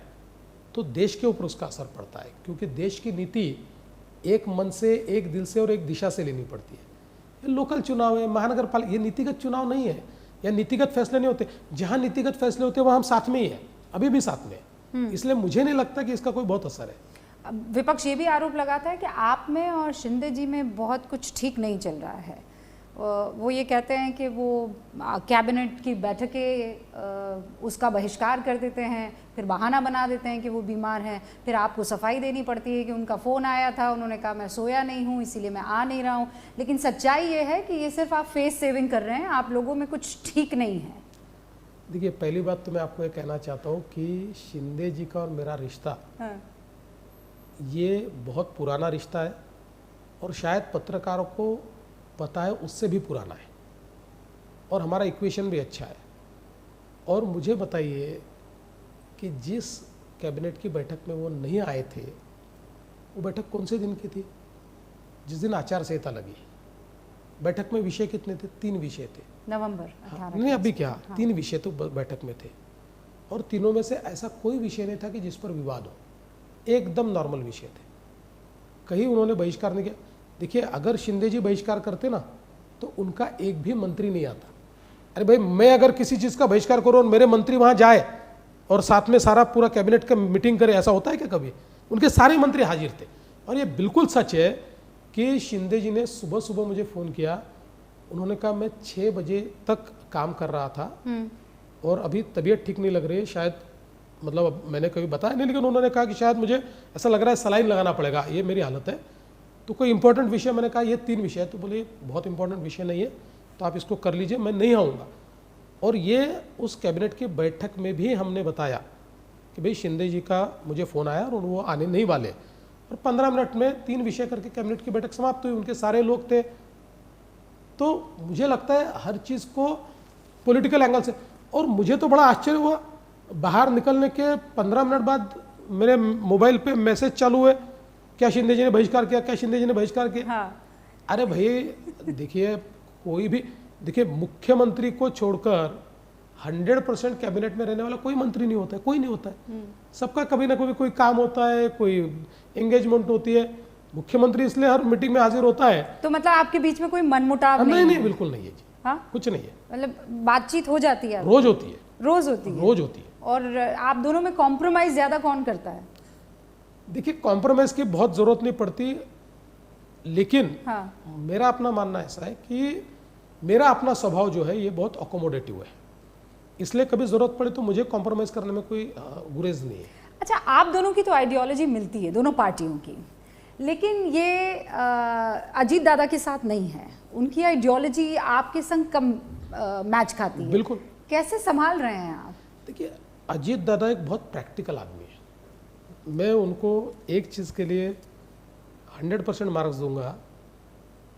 तो देश के ऊपर उसका असर पड़ता है, क्योंकि देश की नीति एक मन से, एक दिल से और एक दिशा से लेनी पड़ती है। ये लोकल चुनाव है, महानगर पालिका, ये नीतिगत चुनाव नहीं है, या नीतिगत फैसले नहीं होते। जहाँ नीतिगत फैसले होते हैं वहाँ हम साथ में ही हैं, अभी भी साथ में, इसलिए मुझे नहीं लगता कि इसका कोई बहुत असर है। विपक्ष ये भी आरोप लगाता है कि आप में और शिंदे जी में बहुत कुछ ठीक नहीं चल रहा है। वो ये कहते हैं कि वो कैबिनेट की बैठकें उसका बहिष्कार कर देते हैं, फिर बहाना बना देते हैं कि वो बीमार हैं, फिर आपको सफाई देनी पड़ती है कि उनका फ़ोन आया था, उन्होंने कहा मैं सोया नहीं हूँ इसीलिए मैं आ नहीं रहा हूँ। लेकिन सच्चाई ये है कि ये सिर्फ आप फेस सेविंग कर रहे हैं, आप लोगों में कुछ ठीक नहीं है। देखिए, पहली बात तो मैं आपको ये कहना चाहता हूँ कि शिंदे जी का और मेरा रिश्ता ये बहुत पुराना रिश्ता है, और शायद पत्रकारों को पता है उससे भी पुराना है, और हमारा इक्वेशन भी अच्छा है। और मुझे बताइए कि जिस कैबिनेट की बैठक में वो नहीं आए थे, वो बैठक कौन से दिन की थी? जिस दिन आचार संहिता लगी। बैठक में विषय कितने थे? 3 विषय थे। नवंबर 18 नहीं, अभी क्या 3 विषय तो बैठक में थे, और तीनों में से ऐसा कोई विषय नहीं था कि जिस पर विवाद हो, एकदम नॉर्मल विषय थे, कहीं उन्होंने बहिष्कार नहीं किया। देखिए, अगर शिंदे जी बहिष्कार करते ना तो उनका एक भी मंत्री नहीं आता। अरे भाई, मैं अगर किसी चीज़ का बहिष्कार करूँ और मेरे मंत्री वहाँ जाए और साथ में सारा पूरा कैबिनेट का मीटिंग करे, ऐसा होता है क्या कभी? उनके सारे मंत्री हाजिर थे। और ये बिल्कुल सच है कि शिंदे जी ने सुबह सुबह मुझे फ़ोन किया, उन्होंने कहा मैं 6 बजे तक काम कर रहा था और अभी तबीयत ठीक नहीं लग रही है, शायद, मतलब मैंने कभी बताया नहीं, लेकिन उन्होंने कहा कि शायद मुझे ऐसा लग रहा है सलाइन लगाना पड़ेगा, ये मेरी हालत है। तो कोई इंपॉर्टेंट विषय? मैंने कहा ये 3 विषय, तो बोले बहुत इंपॉर्टेंट विषय नहीं है, तो आप इसको कर लीजिए, मैं नहीं आऊँगा। और ये उस कैबिनेट की बैठक में भी हमने बताया कि भाई शिंदे जी का मुझे फ़ोन आया और वो आने नहीं वाले, और 15 मिनट में 3 विषय करके कैबिनेट की बैठक समाप्त हुई। उनके सारे लोग थे। तो मुझे लगता है हर चीज़ को पॉलिटिकल एंगल से, और मुझे तो बड़ा आश्चर्य हुआ, बाहर निकलने के 15 मिनट बाद मेरे मोबाइल पे मैसेज चालू हुए, क्या शिंदे जी ने बहिष्कार किया, क्या शिंदे जी ने बहिष्कार किया। अरे भाई, देखिए, कोई भी, देखिए, मुख्यमंत्री को छोड़कर 100% कैबिनेट में रहने वाला कोई मंत्री नहीं होता है, कोई नहीं होता है। सबका कभी ना कभी कोई काम होता है, कोई एंगेजमेंट होती है। मुख्यमंत्री इसलिए हर मीटिंग में हाजिर होता है। तो मतलब आपके बीच में कोई मनमुटाव नहीं? नहीं, बिल्कुल नहीं है जी। हाँ, कुछ नहीं है। मतलब बातचीत हो जाती है? रोज होती है। रोज होती है? रोज होती है। और आप दोनों में कॉम्प्रोमाइज ज्यादा कौन करता है? देखिए, कॉम्प्रोमाइज की बहुत जरूरत नहीं पड़ती, लेकिन मेरा अपना मानना ऐसा है कि मेरा अपना स्वभाव जो है ये बहुत अकोमोडेटिव है, इसलिए कभी ज़रूरत पड़े तो मुझे कॉम्प्रोमाइज़ करने में कोई गुरेज नहीं है। अच्छा, आप दोनों की तो आइडियोलॉजी मिलती है, दोनों पार्टियों की, लेकिन ये अजीत दादा के साथ नहीं है। उनकी आइडियोलॉजी आपके संग कम मैच खाती है। बिल्कुल। कैसे संभाल रहे हैं आप? देखिए, अजीत दादा एक बहुत प्रैक्टिकल आदमी है। मैं उनको एक चीज़ के लिए 100% मार्क्स दूंगा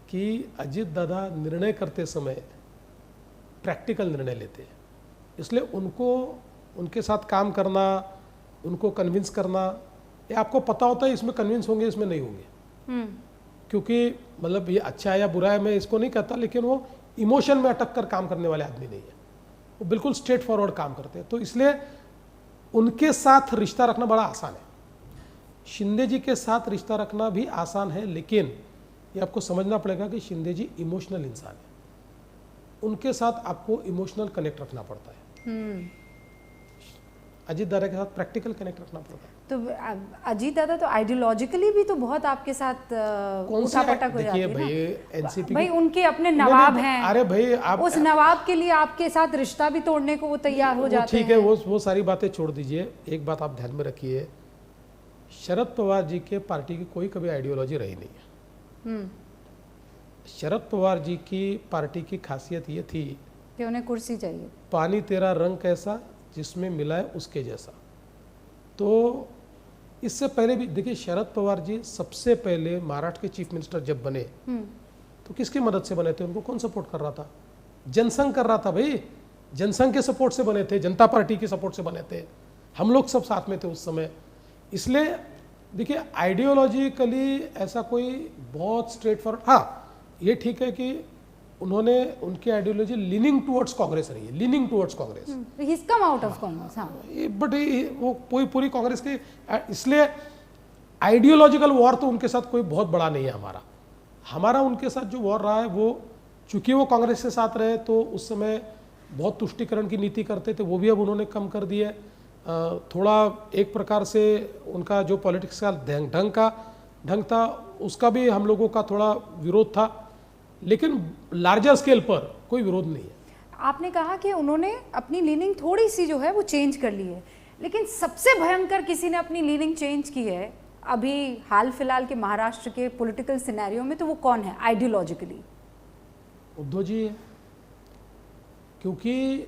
कि अजीत दादा निर्णय करते समय प्रैक्टिकल निर्णय लेते हैं, इसलिए उनको उनके साथ काम करना, उनको कन्विंस करना, ये आपको पता होता है इसमें कन्विंस होंगे, इसमें नहीं होंगे। क्योंकि मतलब ये अच्छा है या बुरा है मैं इसको नहीं कहता, लेकिन वो इमोशन में अटक कर काम करने वाले आदमी नहीं है, वो बिल्कुल स्ट्रेट फॉरवर्ड काम करते हैं। तो इसलिए उनके साथ रिश्ता रखना बड़ा आसान है। शिंदे जी के साथ रिश्ता रखना भी आसान है, लेकिन ये आपको समझना पड़ेगा कि शिंदे जी इमोशनल इंसान है, उनके साथ आपको इमोशनल कनेक्ट रखना पड़ता है। अजीत दादा के साथ प्रैक्टिकल कनेक्ट रखना पड़ता है। तो अजीत दादा तो आइडियोलॉजिकली भी तो बहुत आपके साथ उठापटक हो जाती है ना। भाई एनसीपी भाई उनके अपने नवाब हैं। अरे भाई आप उस नवाब के लिए आपके साथ रिश्ता भी तोड़ने को वो तैयार हो जाते हैं। ठीक है, वो सारी बातें छोड़ दीजिए। एक बात आप ध्यान में रखिए, शरद पवार जी के पार्टी की कोई कभी आइडियोलॉजी रही नहीं है। शरद पवार जी की पार्टी की खासियत ये थी कि उन्हें कुर्सी चाहिए। पानी तेरा रंग कैसा जिसमें मिला है उसके जैसा। तो इससे पहले भी देखिए, शरद पवार जी सबसे पहले महाराष्ट्र के चीफ मिनिस्टर जब बने तो किसकी मदद से बने थे? उनको कौन सपोर्ट कर रहा था? जनसंघ कर रहा था भाई। जनसंघ के सपोर्ट से बने थे, जनता पार्टी के सपोर्ट से बने थे, हम लोग सब साथ में थे उस समय। इसलिए देखिए, आइडियोलॉजिकली ऐसा कोई बहुत स्ट्रेट फॉरवर्ड, हाँ ये ठीक है कि उन्होंने उनकी आइडियोलॉजी लीनिंग टुवर्ड्स कांग्रेस रही है, leaning towards Congress. He is come out of Congress. हाँ, बट वो पूरी कांग्रेस की, इसलिए आइडियोलॉजिकल वॉर तो उनके साथ कोई बहुत बड़ा नहीं है। हमारा उनके साथ जो वॉर रहा है वो, चूंकि वो कांग्रेस के साथ रहे तो उस समय बहुत तुष्टीकरण की नीति करते थे, वो भी अब उन्होंने कम कर दिया है। थोड़ा एक प्रकार से उनका जो पॉलिटिक्स का ढंग था उसका भी हम लोगों का थोड़ा विरोध था, लेकिन लार्जर स्केल पर कोई विरोध नहीं है। आपने कहा कि उन्होंने अपनी लीनिंग थोड़ी सी जो है वो चेंज कर ली है, लेकिन सबसे भयंकर किसी ने अपनी लीनिंग चेंज की है अभी हाल फिलहाल के महाराष्ट्र के पॉलिटिकल सिनेरियो में, तो वो कौन है आइडियोलॉजिकली? उद्धव जी है। क्योंकि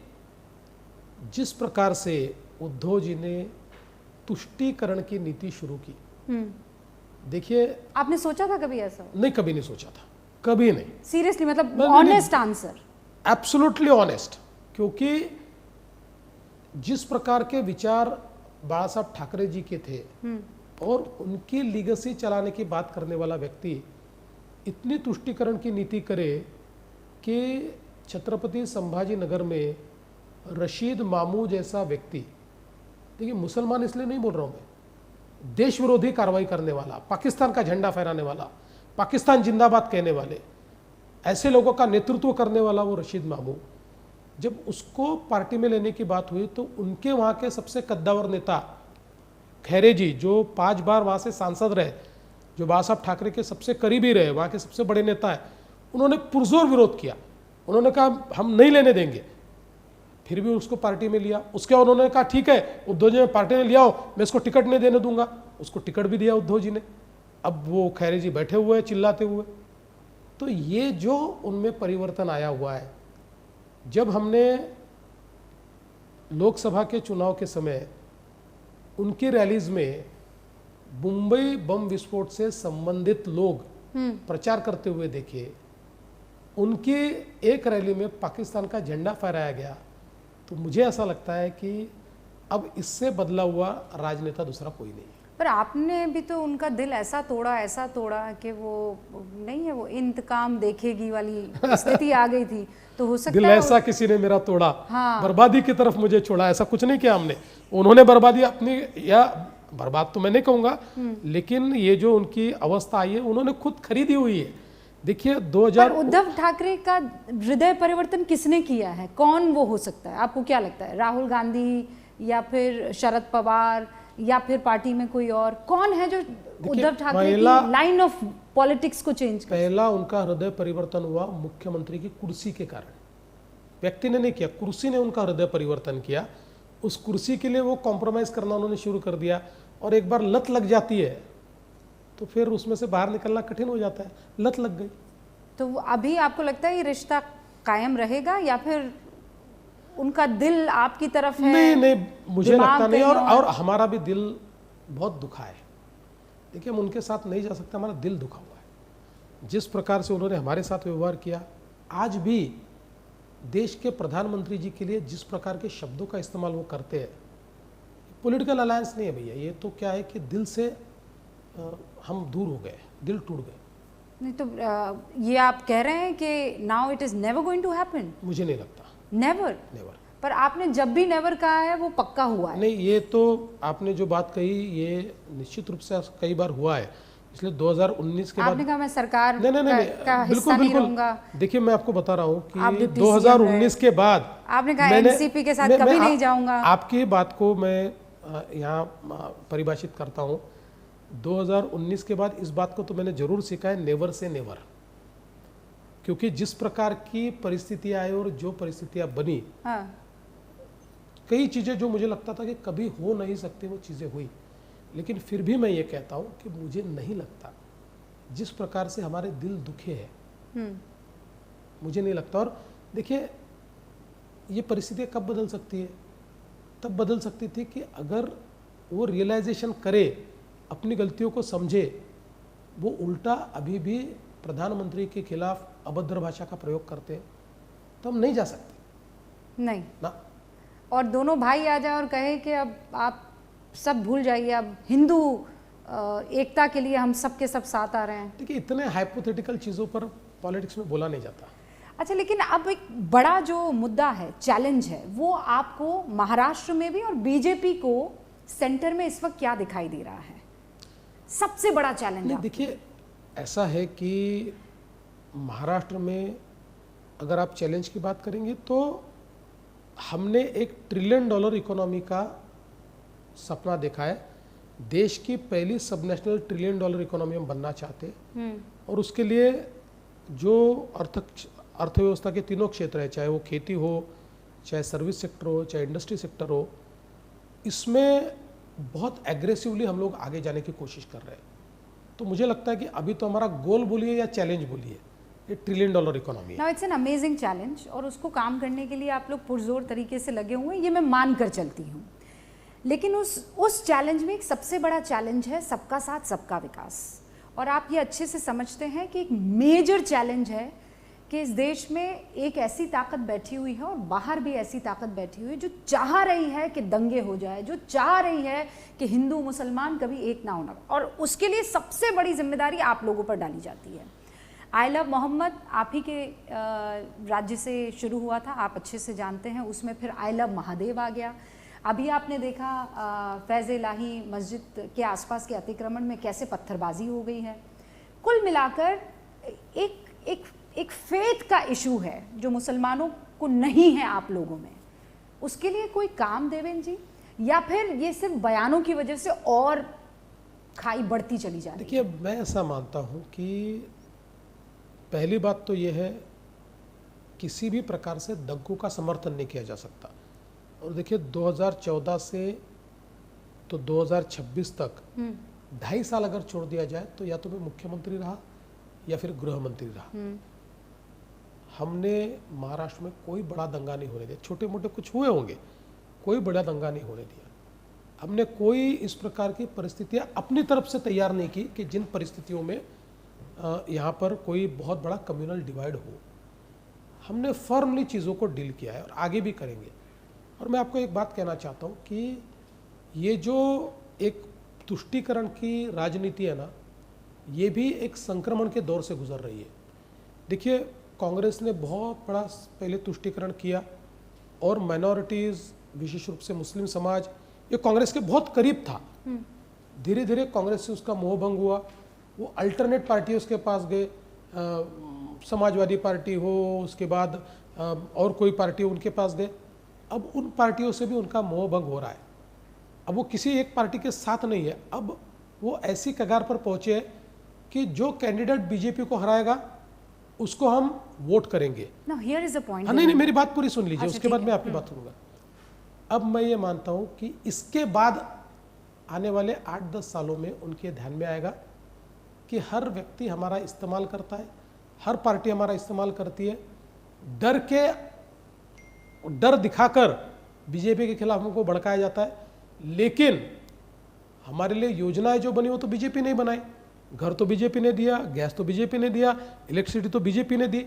जिस प्रकार से उद्धव जी ने तुष्टीकरण की नीति शुरू की, देखिए, आपने सोचा था कभी ऐसा? नहीं, कभी नहीं सोचा था, कभी नहीं। सीरियसली, मतलब ऑनेस्ट आंसर? Absolutely honest. क्योंकि जिस प्रकार के विचार बाला साहब ठाकरे जी के थे और उनकी लीगेसी चलाने की बात करने वाला व्यक्ति इतनी तुष्टीकरण की नीति करे कि छत्रपति संभाजी नगर में रशीद मामू जैसा व्यक्ति, देखिए मुसलमान इसलिए नहीं बोल रहा हूं मैं, देश विरोधी कार्रवाई करने वाला, पाकिस्तान का झंडा फहराने वाला, पाकिस्तान जिंदाबाद कहने वाले, ऐसे लोगों का नेतृत्व करने वाला वो रशीद मामू, जब उसको पार्टी में लेने की बात हुई तो उनके वहाँ के सबसे कद्दावर नेता खैरे जी, जो 5 बार वहाँ से सांसद रहे, जो बाला साहब ठाकरे के सबसे करीबी रहे, वहाँ के सबसे बड़े नेता है, उन्होंने पुरजोर विरोध किया। उन्होंने कहा हम नहीं लेने देंगे, फिर भी उसको पार्टी में लिया। उसके बाद उन्होंने कहा ठीक है, उद्धव जी ने पार्टी में लिया हो, मैं इसको टिकट नहीं देने दूंगा, उसको टिकट भी दिया उद्धव जी ने। अब वो खैरे जी बैठे हुए हैं चिल्लाते हुए। तो ये जो उनमें परिवर्तन आया हुआ है, जब हमने लोकसभा के चुनाव के समय उनकी रैलीज में मुंबई बम विस्फोट से संबंधित लोग प्रचार करते हुए देखे, उनकी एक रैली में पाकिस्तान का झंडा फहराया गया, तो मुझे ऐसा लगता है कि अब इससे बदला हुआ राजनेता दूसरा कोई नहीं है। पर आपने भी तो उनका दिल ऐसा तोड़ा कि वो नहीं है, वो इंतकाम देखेगी वाली स्थिति आ गई थी। तो हो सकता दिल है ऐसा किसी ने मेरा तोड़ा, हाँ, बर्बादी की तरफ मुझे छोड़ा, ऐसा कुछ नहीं किया हमने। उन्होंने बर्बादी अपनी, या बर्बाद तो मैं नहीं कहूंगा, लेकिन ये जो उनकी अवस्था आई है उन्होंने खुद खरीदी हुई है। देखिए 2000 उद्धव ठाकरे का हृदय परिवर्तन किसने किया है? कौन वो हो सकता है? आपको क्या लगता है? राहुल गांधी या फिर शरद पवार या फिर पार्टी में कोई और कौन है जो उद्धव ठाकरे की लाइन ऑफ पॉलिटिक्स को चेंज कर? पहला उनका हृदय परिवर्तन हुआ मुख्यमंत्री की कुर्सी के कारण। व्यक्ति ने नहीं किया, कुर्सी ने उनका हृदय परिवर्तन किया। उस कुर्सी के लिए वो कॉम्प्रोमाइज करना उन्होंने शुरू कर दिया, और एक बार लत लग जाती है तो फिर उसमें से बाहर निकलना कठिन हो जाता है। लत लग गई। तो अभी आपको लगता है ये रिश्ता कायम रहेगा या फिर उनका दिल आपकी तरफ है? नहीं, मुझे लगता नहीं। और हमारा भी दिल बहुत दुखा है। देखिए, हम उनके साथ नहीं जा सकते, हमारा दिल दुखा हुआ है। जिस प्रकार से उन्होंने हमारे साथ व्यवहार किया, आज भी देश के प्रधानमंत्री जी के लिए जिस प्रकार के शब्दों का इस्तेमाल वो करते हैं, पॉलिटिकल अलायंस नहीं है भैया, ये तो क्या है कि दिल से हम दूर हो गए, दिल टूट गए। नहीं तो ये आप कह रहे हैं कि now it is never going to happen? मुझे नहीं लगता। नेवर? पर आपने जब भी नेवर कहा है वो पक्का हुआ है। नहीं, ये तो आपने जो बात कही ये निश्चित रूप से कई बार हुआ है। इसलिए 2019 के बाद आपने कहा मैं सरकार नहीं, का हिस्सा नहीं रहूंगा। देखिए, मैं आपको बता रहा हूँ कि 2019 के बाद आपने कहा एनसीपी के साथ कभी नहीं जाऊंगा। आपकी बात को मैं यहाँ परिभाषित करता हूँ। 2019 के बाद इस बात को तो मैंने जरूर सीखा है, नेवर से नेवर। क्योंकि जिस प्रकार की परिस्थितियां आई और जो परिस्थितियां बनी, हाँ। कई चीजें जो मुझे लगता था कि कभी हो नहीं सकती, वो चीजें हुई। लेकिन फिर भी मैं ये कहता हूं कि मुझे नहीं लगता जिस प्रकार से हमारे दिल दुखे हैं, मुझे नहीं लगता। और देखिए, ये परिस्थितियां कब बदल सकती है? तब बदल सकती थी कि अगर वो रियलाइजेशन करे, अपनी गलतियों को समझे। वो उल्टा अभी भी प्रधानमंत्री के खिलाफ अभद्र भाषा का प्रयोग करते, तो हम नहीं जा सकते। नहीं ना। और दोनों भाई आ जाए और कहे कि अब आप सब भूल जाइए, अब हिंदू एकता के लिए हम सब के सब साथ आ रहे हैं। देखिए, इतने हाइपोथेटिकल चीज़ों पर पॉलिटिक्स में बोला नहीं जाता। अच्छा, लेकिन अब एक बड़ा जो मुद्दा है, चैलेंज है, वो आपको महाराष्ट्र में भी और बीजेपी को सेंटर में इस वक्त क्या दिखाई दे रहा है? सबसे बड़ा चैलेंज? देखिए, ऐसा है कि महाराष्ट्र में अगर आप चैलेंज की बात करेंगे तो हमने $1 ट्रिलियन इकोनॉमी का सपना देखा है। देश की पहली सब नेशनल $1 ट्रिलियन इकोनॉमी हम बनना चाहते हैं। और उसके लिए जो अर्थव्यवस्था के तीनों क्षेत्र है, चाहे वो खेती हो, चाहे सर्विस सेक्टर हो, चाहे इंडस्ट्री सेक्टर हो, इसमें बहुत एग्रेसिवली हम लोग आगे जाने की कोशिश कर रहे हैं। तो मुझे लगता है कि अभी तो हमारा गोल बोलिए या चैलेंज बोलिए, $1 ट्रिलियन इकोनॉमी है। Now it's an amazing challenge, और उसको काम करने के लिए आप लोग पुरजोर तरीके से लगे हुए हैं, ये मैं मान कर चलती हूँ। लेकिन उस चैलेंज में एक सबसे बड़ा चैलेंज है सबका साथ सबका विकास। और आप ये अच्छे से समझते हैं कि एक मेजर चैलेंज है कि इस देश में एक ऐसी ताकत बैठी हुई है और बाहर भी ऐसी ताकत बैठी हुई है जो चाह रही है कि दंगे हो जाए, जो चाह रही है कि हिंदू मुसलमान कभी एक ना होना, और उसके लिए सबसे बड़ी जिम्मेदारी आप लोगों पर डाली जाती है। आई लव मोहम्मद आप ही के राज्य से शुरू हुआ था, आप अच्छे से जानते हैं। उसमें फिर आई लव महादेव आ गया। अभी आपने देखा फैज़ इलाही मस्जिद के आसपास के अतिक्रमण में कैसे पत्थरबाजी हो गई है। कुल मिलाकर एक फेथ का इशू है जो मुसलमानों को नहीं है आप लोगों में। उसके लिए कोई काम देवेंद्र जी, या फिर ये सिर्फ बयानों की वजह से और खाई बढ़ती चली जा रही है? देखिए, मैं ऐसा मानता हूँ कि पहली बात तो ये है, किसी भी प्रकार से दंगों का समर्थन नहीं किया जा सकता। और देखिए, 2014 से तो 2026 तक 2.5 साल अगर छोड़ दिया जाए तो या तो मैं मुख्यमंत्री रहा या फिर गृह मंत्री रहा। हमने महाराष्ट्र में कोई बड़ा दंगा नहीं होने दिया। छोटे मोटे कुछ हुए होंगे, कोई बड़ा दंगा नहीं होने दिया। हमने कोई इस प्रकार की परिस्थितियां अपनी तरफ से तैयार नहीं की कि जिन परिस्थितियों में यहाँ पर कोई बहुत बड़ा कम्युनल डिवाइड हो। हमने फर्मली चीज़ों को डील किया है और आगे भी करेंगे। और मैं आपको एक बात कहना चाहता हूँ कि ये जो एक तुष्टीकरण की राजनीति है ना, ये भी एक संक्रमण के दौर से गुजर रही है। देखिए, कांग्रेस ने बहुत बड़ा पहले तुष्टीकरण किया और माइनॉरिटीज़, विशेष रूप से मुस्लिम समाज, ये कांग्रेस के बहुत करीब था। धीरे धीरे कांग्रेस से उसका मोह भंग हुआ। वो अल्टरनेट पार्टियों के पास गए, समाजवादी पार्टी हो, उसके बाद और कोई पार्टी उनके पास गए। अब उन पार्टियों से भी उनका मोह भंग हो रहा है। अब वो किसी एक पार्टी के साथ नहीं है, अब वो ऐसी कगार पर पहुंचे हैं कि जो कैंडिडेट बीजेपी को हराएगा उसको हम वोट करेंगे। Now here is the point. हाँ, नहीं मेरी बात पूरी सुन लीजिए, अच्छा, उसके बाद ठीक मैं है। आपकी बात सुनूंगा। अब मैं ये मानता हूं कि इसके बाद आने वाले 8-10 सालों में उनके ध्यान में आएगा कि हर व्यक्ति हमारा इस्तेमाल करता है, हर पार्टी हमारा इस्तेमाल करती है, डर दिखाकर बीजेपी के खिलाफ हमको भड़काया जाता है। लेकिन हमारे लिए योजनाएं जो बनी वो तो बीजेपी ने बनाई, घर तो बीजेपी ने दिया, गैस तो बीजेपी ने दिया, इलेक्ट्रिसिटी तो बीजेपी ने दी।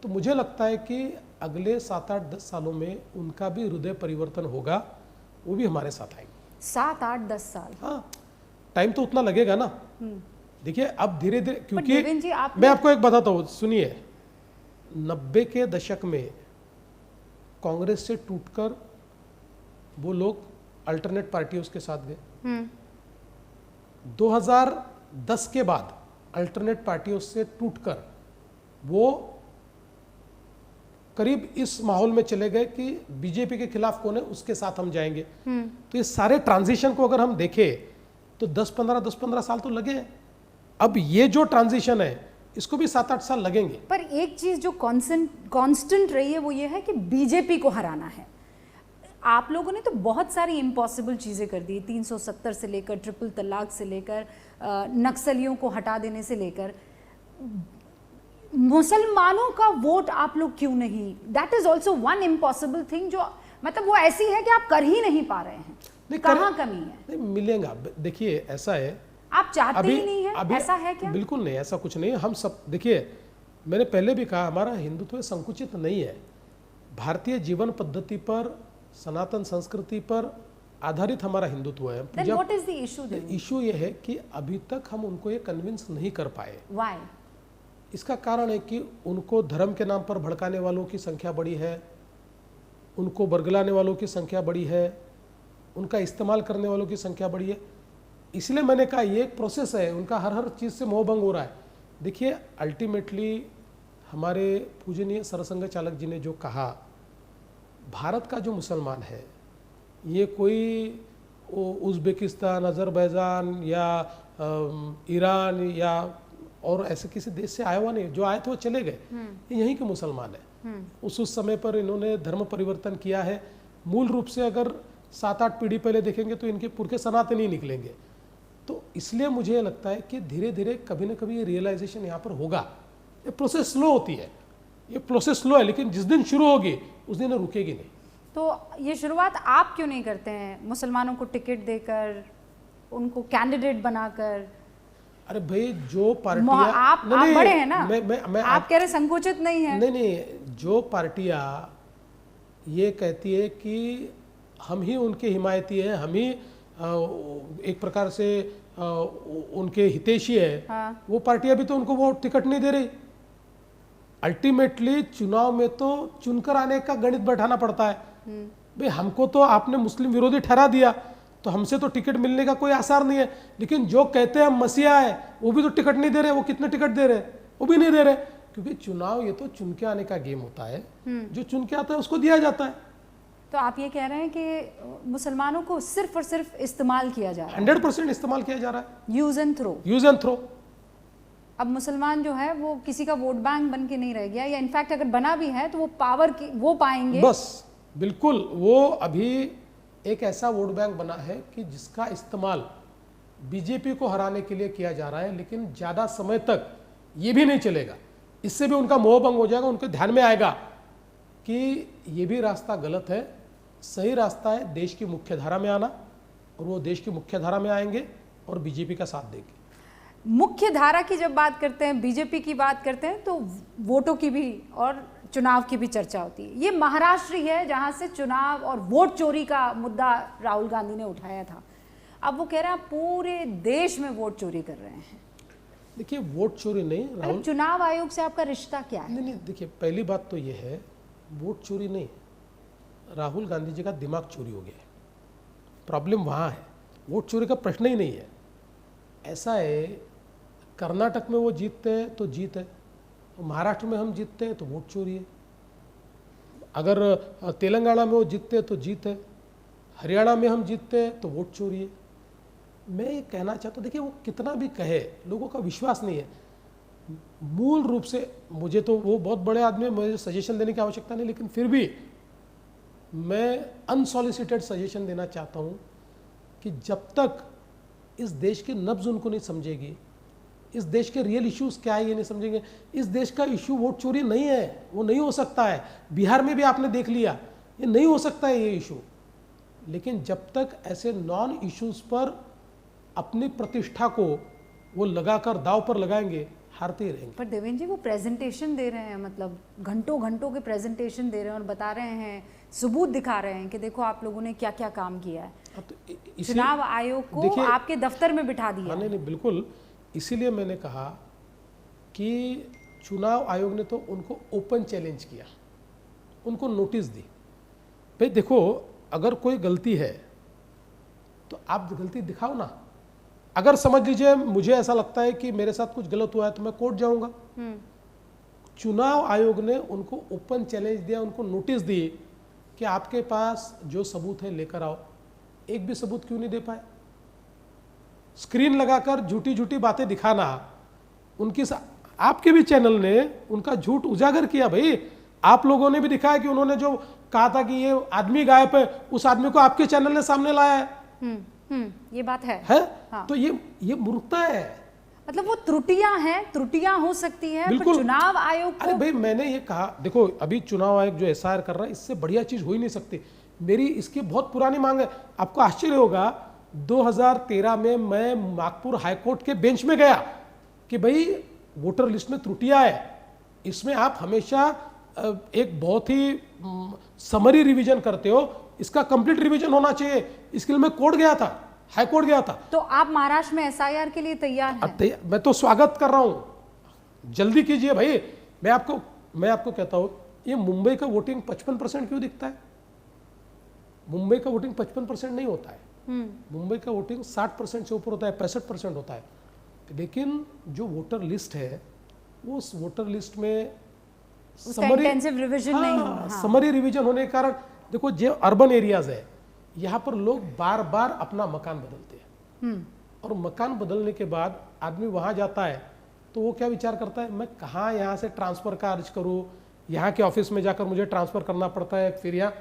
तो मुझे लगता है कि अगले 7-8-10 सालों में उनका भी हृदय परिवर्तन होगा, वो भी हमारे साथ आएंगे। 7-8-10 साल। हाँ, टाइम तो उतना लगेगा ना। देखिए अब धीरे धीरे, क्योंकि देवेंद्र जी, मैं आपको एक बताता हूँ, सुनिए, 90 के दशक में कांग्रेस से टूटकर वो लोग अल्टरनेट पार्टियों के साथ गए। 2010 के बाद अल्टरनेट पार्टियों से टूटकर वो करीब इस माहौल में चले गए कि बीजेपी के खिलाफ कौन है उसके साथ हम जाएंगे। तो ये सारे ट्रांजिशन को अगर हम देखें तो 10-15 साल तो लगे हैं। अब ये जो ट्रांजिशन है इसको भी 7-8 साल लगेंगे। पर एक चीज जो कांस्टेंट रही है वो ये है कि बीजेपी को हराना है। आप लोगों ने तो बहुत सारी इम्पॉसिबल चीजें कर दी, 370 से लेकर ट्रिपल तलाक से लेकर नक्सलियों को हटा देने से लेकर मुसलमानों का वोट आप लोग क्यों नहीं, that is also one impossible thing, जो मतलब वो ऐसी है कि आप कर ही नहीं पा रहे हैं। कहाँ कमी है? नहीं मिलेगा। देखिए ऐसा है, आप चाहते ही नहीं है, ऐसा है क्या? बिल्कुल नहीं, ऐसा कुछ नहीं है। हम सब, देखिए मैंने पहले भी कहा, हमारा हिंदुत्व संकुचित नहीं है। भारतीय जीवन पद्धति पर, सनातन संस्कृति पर आधारित हमारा हिंदुत्व है। Then what is the issue then? Issue ये है कि अभी तक हम उनको ये कन्विंस नहीं कर पाए। Why? इसका कारण है कि उनको धर्म के नाम पर भड़काने वालों की संख्या बड़ी है, उनको बरगलाने वालों की संख्या बड़ी है, उनका इस्तेमाल करने वालों की संख्या बड़ी है। इसलिए मैंने कहा ये एक प्रोसेस है, उनका हर चीज़ से मोहभंग हो रहा है। देखिए अल्टीमेटली हमारे पूजनीय सरसंघ चालक जी ने जो कहा, भारत का जो मुसलमान है ये कोई उज़्बेकिस्तान, अज़रबैजान या ईरान या और ऐसे किसी देश से आया हुआ नहीं, जो आए थे वो चले गए, ये यहीं के मुसलमान है। उस समय पर इन्होंने धर्म परिवर्तन किया है। मूल रूप से अगर 7-8 पीढ़ी पहले देखेंगे तो इनके पुरखे सनातनी निकलेंगे। तो इसलिए मुझे लगता है कि धीरे धीरे कभी ना कभी ये रियलाइजेशन यहाँ पर होगा। ये प्रोसेस स्लो होती है, ये प्रोसेस स्लो है, लेकिन जिस दिन शुरू होगी उस दिन रुकेगी नहीं। तो ये शुरुआत आप क्यों नहीं करते हैं, मुसलमानों को टिकट देकर, उनको कैंडिडेट बनाकर? अरे भाई जो पार्टियां, आप बड़े हैं ना, मैं आप कह रहे संकुचित नहीं है। नहीं, जो पार्टियां ये कहती है कि हम ही उनके हिमायती है, हम ही एक प्रकार से उनके हितैषी है, हाँ। वो पार्टियां भी तो उनको वो टिकट नहीं दे रही। अल्टीमेटली चुनाव में तो चुनकर आने का गणित बैठाना पड़ता है। भाई हमको तो आपने मुस्लिम विरोधी ठहरा दिया तो हमसे तो टिकट मिलने का कोई आसार नहीं है। लेकिन जो कहते हैं हम मसीहा है वो भी तो टिकट नहीं दे रहे। वो कितने टिकट दे रहे? वो भी नहीं दे रहे, क्योंकि चुनाव ये तो चुन के आने का गेम होता है। जो चुन के आता है उसको दिया जाता है। तो आप ये कह रहे हैं कि मुसलमानों को सिर्फ और सिर्फ इस्तेमाल किया जा रहा है, 100% इस्तेमाल किया जा रहा है, use and throw. Use and throw. अब मुसलमान जो है वो किसी का वोट बैंक बन के नहीं रह गया, या इनफैक्ट अगर बना भी है तो वो पावर की वो पाएंगे। बस बिल्कुल, वो अभी एक ऐसा वोट बैंक बना है कि जिसका इस्तेमाल बीजेपी को हराने के लिए किया जा रहा है, लेकिन ज़्यादा समय तक ये भी नहीं चलेगा। इससे भी उनका मोहभंग हो जाएगा। उनके ध्यान में आएगा कि ये भी रास्ता गलत है, सही रास्ता है देश की मुख्य धारा में आना, और वो देश की मुख्य धारा में आएंगे और बीजेपी का साथ देंगे। मुख्य धारा की जब बात करते हैं, बीजेपी की बात करते हैं, तो वोटों की भी और चुनाव की भी चर्चा होती है। ये महाराष्ट्र ही है जहां से चुनाव और वोट चोरी का मुद्दा राहुल गांधी ने उठाया था। अब वो कह रहे हैं पूरे देश में वोट चोरी कर रहे हैं। देखिए वोट चोरी नहीं, राहुल, चुनाव आयोग से आपका रिश्ता क्या है? नहीं, देखिए पहली बात तो ये है, वोट चोरी नहीं, राहुल गांधी जी का दिमाग चोरी हो गया है। प्रॉब्लम वहाँ है, वोट चोरी का प्रश्न ही नहीं है। ऐसा है, कर्नाटक में वो जीतते हैं तो जीत है, महाराष्ट्र में हम जीतते हैं तो वोट चोरी है, अगर तेलंगाना में वो जीतते हैं तो जीत है, हरियाणा में हम जीतते हैं तो वोट चोरी है। मैं ये कहना चाहता हूँ, देखिए वो कितना भी कहे, लोगों का विश्वास नहीं है। मूल रूप से मुझे तो वो बहुत बड़े आदमी है, मुझे सजेशन देने की आवश्यकता नहीं, लेकिन फिर भी मैं अनसॉलिसिटेड सजेशन देना चाहता हूँ कि जब तक इस देश की नब्ज उनको नहीं समझेगी, इस देश के रियल इश्यूज क्या है ये नहीं समझेंगे। इस देश का इशू वोट चोरी नहीं है, वो नहीं हो सकता है। बिहार में भी आपने देख लिया, ये नहीं हो सकता है ये इशू। लेकिन जब तक ऐसे नॉन इश्यूज पर अपनी प्रतिष्ठा को वो लगाकर दाव पर लगाएंगे, हारते ही रहेंगे। पर देवेंद्र जी वो प्रेजेंटेशन दे रहे हैं, मतलब घंटों घंटों के प्रेजेंटेशन दे रहे हैं और बता रहे हैं, सबूत दिखा रहे हैं कि देखो आप लोगों ने क्या क्या काम किया है। तो चुनाव आयोग को आपके दफ्तर में बिठा दिया। नहीं नहीं, बिल्कुल। इसीलिए मैंने कहा कि चुनाव आयोग ने तो उनको ओपन चैलेंज किया, उनको नोटिस दी, भाई देखो अगर कोई गलती है तो आप गलती दिखाओ ना। अगर समझ लीजिए मुझे ऐसा लगता है कि मेरे साथ कुछ गलत हुआ है तो मैं कोर्ट जाऊंगा। चुनाव आयोग ने उनको ओपन चैलेंज दिया, उनको नोटिस दी कि आपके पास जो सबूत है लेकर आओ। एक भी सबूत क्यों नहीं दे पाए? स्क्रीन लगाकर झूठी झूठी बातें दिखाना, उनकी आपके भी चैनल ने उनका झूठ उजागर किया। भाई आप लोगों ने भी दिखाया कि उन्होंने जो कहा था कि ये आदमी गायब है, उस आदमी को आपके चैनल ने सामने लाया है। ये बात है। हाँ। तो ये मूर्खता है। मतलब वो त्रुटियां हैं, त्रुटियां हो सकती है, पर चुनाव आयोग को। अरे भाई मैंने ये कहा, देखो अभी चुनाव आयोग जो एसआईआर कर रहा है, इससे बढ़िया चीज हो ही नहीं सकती। मेरी इसकी बहुत पुरानी मांग है। आपको आश्चर्य होगा 2013 में मैं नागपुर हाईकोर्ट के बेंच में गया कि भाई वोटर लिस्ट में त्रुटियां है, इसमें आप हमेशा एक बहुत ही समरी रिवीजन करते हो, इसका कंप्लीट रिवीजन होना चाहिए। इसके लिए मैं कोर्ट गया था, हाई कोर्ट गया था। तो आप महाराष्ट्र में एसआईआर के लिए तैयार हैं? मैं तो स्वागत कर रहा हूं, जल्दी कीजिए भाई। मैं आपको कहता हूं, ये मुंबई का वोटिंग 55% क्यों दिखता है? मुंबई का वोटिंग 55% नहीं होता है। मुंबई का वोटिंग 60% से ऊपर होता है, 65% होता है। लेकिन जो वोटर लिस्ट है, वो उस वोटर लिस्ट में इंटेंसिव रिवीजन नहीं हुआ। समरी रिवीजन होने के कारण देखो, जो अर्बन एरियाज है यहाँ पर लोग बार बार अपना मकान बदलते हैं, और मकान बदलने के बाद आदमी वहां जाता है तो वो क्या विचार करता है, मैं कहाँ यहाँ से ट्रांसफर का अर्ज करूँ, यहाँ के ऑफिस में जाकर मुझे ट्रांसफर करना पड़ता है। फिर यहाँ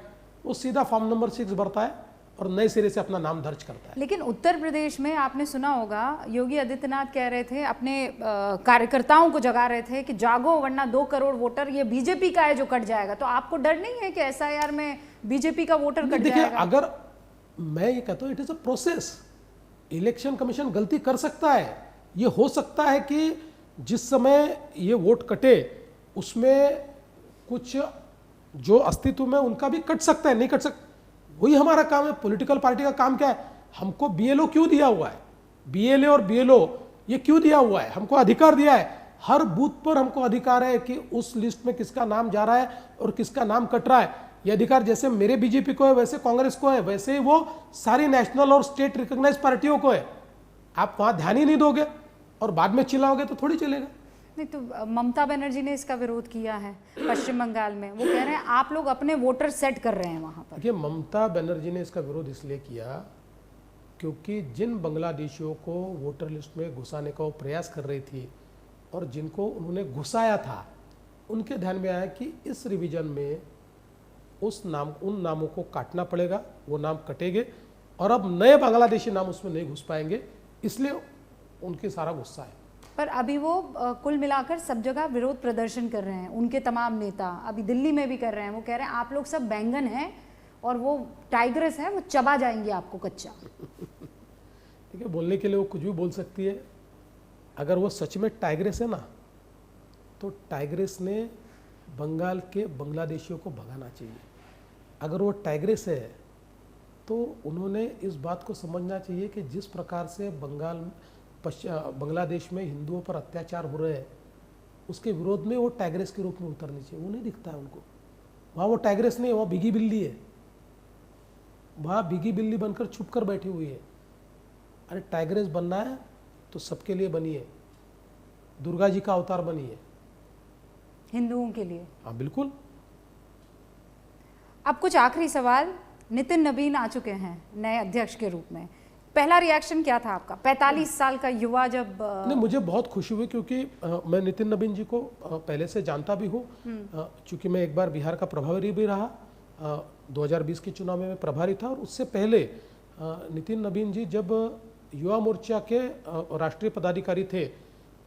वो सीधा फॉर्म नंबर 6 भरता है और नए सिरे से अपना नाम दर्ज करता है। लेकिन उत्तर प्रदेश में आपने सुना होगा, योगी आदित्यनाथ कह रहे थे, अपने कार्यकर्ताओं को जगा रहे थे कि जागो वरना 2 करोड़ वोटर ये बीजेपी का है जो कट जाएगा। तो आपको डर नहीं है कि एसआईआर में बीजेपी का वोटर कट जाएगा? देखिए, अगर मैं ये कहता हूँ it is a process, election commission गलती कर सकता है। ये हो सकता है कि जिस समय ये वोट कटे उसमें कुछ जो अस्तित्व में उनका भी कट सकता है, नहीं कट सकता। वही हमारा काम है। पॉलिटिकल पार्टी का काम क्या है? हमको बीएलओ क्यों दिया हुआ है? बीएलए और बीएलओ ये क्यों दिया हुआ है? हमको अधिकार दिया है, हर बूथ पर हमको अधिकार है कि उस लिस्ट में किसका नाम जा रहा है और किसका नाम कट रहा है। ये अधिकार जैसे मेरे बीजेपी को है, वैसे कांग्रेस को है, वैसे ही वो सारी नेशनल और स्टेट रिकॉग्नाइज्ड पार्टियों को है। आप वहां ध्यान ही नहीं दोगे और बाद में चिल्लाओगे तो थोड़ी चलेगा। नहीं तो ममता बनर्जी ने इसका विरोध किया है पश्चिम बंगाल में। वो कह रहे हैं आप लोग अपने वोटर सेट कर रहे हैं वहां पर। देखिए, ममता बनर्जी ने इसका विरोध इसलिए किया क्योंकि जिन बांग्लादेशियों को वोटर लिस्ट में घुसाने का वो प्रयास कर रही थी और जिनको उन्होंने घुसाया था, उनके ध्यान में आया कि इस रिवीजन में उन नामों को काटना पड़ेगा, वो नाम कटेंगे और अब नए बांग्लादेशी नाम उसमें नहीं घुस पाएंगे, इसलिए उनके सारा गुस्सा है। पर अभी वो कुल मिलाकर सब जगह विरोध प्रदर्शन कर रहे हैं, उनके तमाम नेता अभी दिल्ली में भी कर रहे हैं। वो कह रहे हैं आप लोग सब बैंगन हैं और वो टाइग्रेस है, वो चबा जाएंगे आपको कच्चा। ठीक है, बोलने के लिए वो कुछ भी बोल सकती है। अगर वो सच में टाइग्रेस है ना, तो टाइग्रेस ने बंगाल के बांग्लादेशियों को भगाना चाहिए। अगर वो टाइग्रेस है तो उन्होंने इस बात को समझना चाहिए कि जिस प्रकार से बांग्लादेश में हिंदुओं पर अत्याचार हो रहे हैं, उसके विरोध में वो टाइग्रेस के रूप में उतरनी चाहिए। वो नहीं दिखता है उनको। वहाँ वो टाइग्रेस नहीं है, वहाँ बिगी बिल्ली है। वहाँ बिगी बिल्ली बनकर छुप कर बैठी हुई है। अरे टाइग्रेस बनना है तो सबके लिए बनिए, दुर्गा जी का अवतार बनिए, हिंदुओं के लिए। हाँ बिल्कुल। अब कुछ आखिरी सवाल नितिन नवीन आ चुके हैं नए अध्यक्ष के रूप में, पहला रिएक्शन क्या था आपका? 45 साल का युवा जब नहीं, मुझे बहुत खुशी हुई क्योंकि मैं नितिन नवीन जी को पहले से जानता भी हूँ, क्योंकि मैं एक बार बिहार का प्रभारी भी रहा, 2020 के चुनाव में मैं प्रभारी था। और उससे पहले नितिन नवीन जी जब युवा मोर्चा के राष्ट्रीय पदाधिकारी थे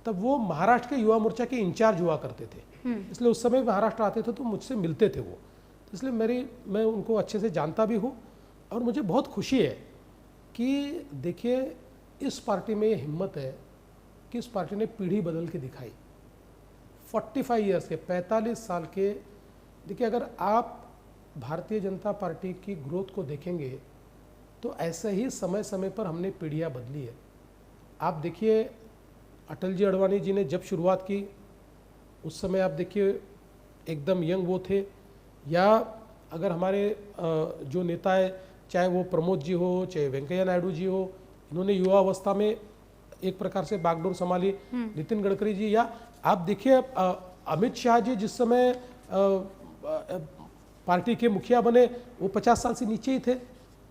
तब वो महाराष्ट्र के युवा मोर्चा के इंचार्ज हुआ करते थे, इसलिए उस समय महाराष्ट्र आते थे तो मुझसे मिलते थे वो, इसलिए मैं उनको अच्छे से जानता भी हूँ। और मुझे बहुत खुशी है कि देखिए इस पार्टी में ये हिम्मत है कि इस पार्टी ने पीढ़ी बदल के दिखाई। 45 ईयर्स के, 45 साल के, देखिए अगर आप भारतीय जनता पार्टी की ग्रोथ को देखेंगे तो ऐसे ही समय समय पर हमने पीढ़ियाँ बदली है। आप देखिए अटल जी अडवाणी जी ने जब शुरुआत की उस समय आप देखिए एकदम यंग वो थे, या अगर हमारे जो नेता है, चाहे वो प्रमोद जी हो चाहे वेंकैया नायडू जी हो, इन्होंने युवा अवस्था में एक प्रकार से बागडोर संभाली। नितिन गडकरी जी, या आप देखिए अमित शाह जी जिस समय पार्टी के मुखिया बने वो 50 साल से नीचे ही थे।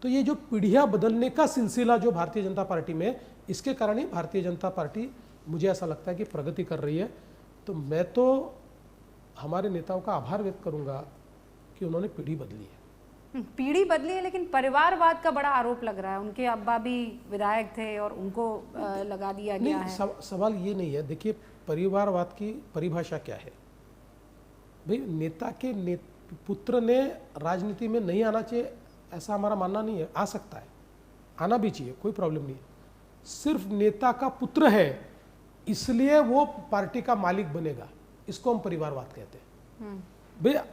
तो ये जो पीढ़ियाँ बदलने का सिलसिला जो भारतीय जनता पार्टी में, इसके कारण ही भारतीय जनता पार्टी मुझे ऐसा लगता है कि प्रगति कर रही है। तो मैं तो हमारे नेताओं का आभार व्यक्त करूंगा कि उन्होंने पीढ़ी बदली है। पीढ़ी बदली है, लेकिन परिवारवाद का बड़ा आरोप लग रहा है। उनके अब्बा भी विधायक थे और उनको लगा दिया गया है। सवाल ये नहीं है, देखिए परिवारवाद की परिभाषा क्या है भाई? नेता के पुत्र ने राजनीति में नहीं आना चाहिए ऐसा हमारा मानना नहीं है, आ सकता है, आना भी चाहिए, कोई प्रॉब्लम नहीं है। सिर्फ नेता का पुत्र है इसलिए वो पार्टी का मालिक बनेगा, इसको हम परिवारवाद कहते हैं। भैया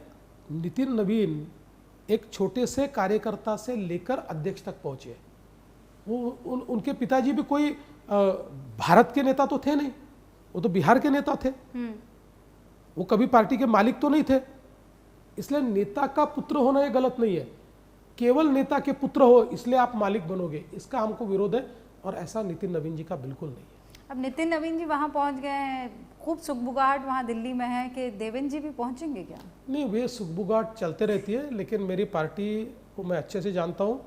नितिन नवीन एक छोटे से कार्यकर्ता से लेकर अध्यक्ष तक पहुंचे। वो उनके पिताजी भी कोई भारत के नेता तो थे नहीं, वो तो बिहार के नेता थे, वो कभी पार्टी के मालिक तो नहीं थे। इसलिए नेता का पुत्र होना ये गलत नहीं है, केवल नेता के पुत्र हो इसलिए आप मालिक बनोगे, इसका हमको विरोध है, और ऐसा नितिन नवीन जी का बिल्कुल नहीं है। अब नितिन नवीन जी वहाँ पहुँच गए हैं, खूब सुगबुगाहट वहाँ दिल्ली में है कि देवेंद्र जी भी पहुँचेंगे क्या? नहीं, वे सुगबुगाहट चलते रहती है, लेकिन मेरी पार्टी को मैं अच्छे से जानता हूँ।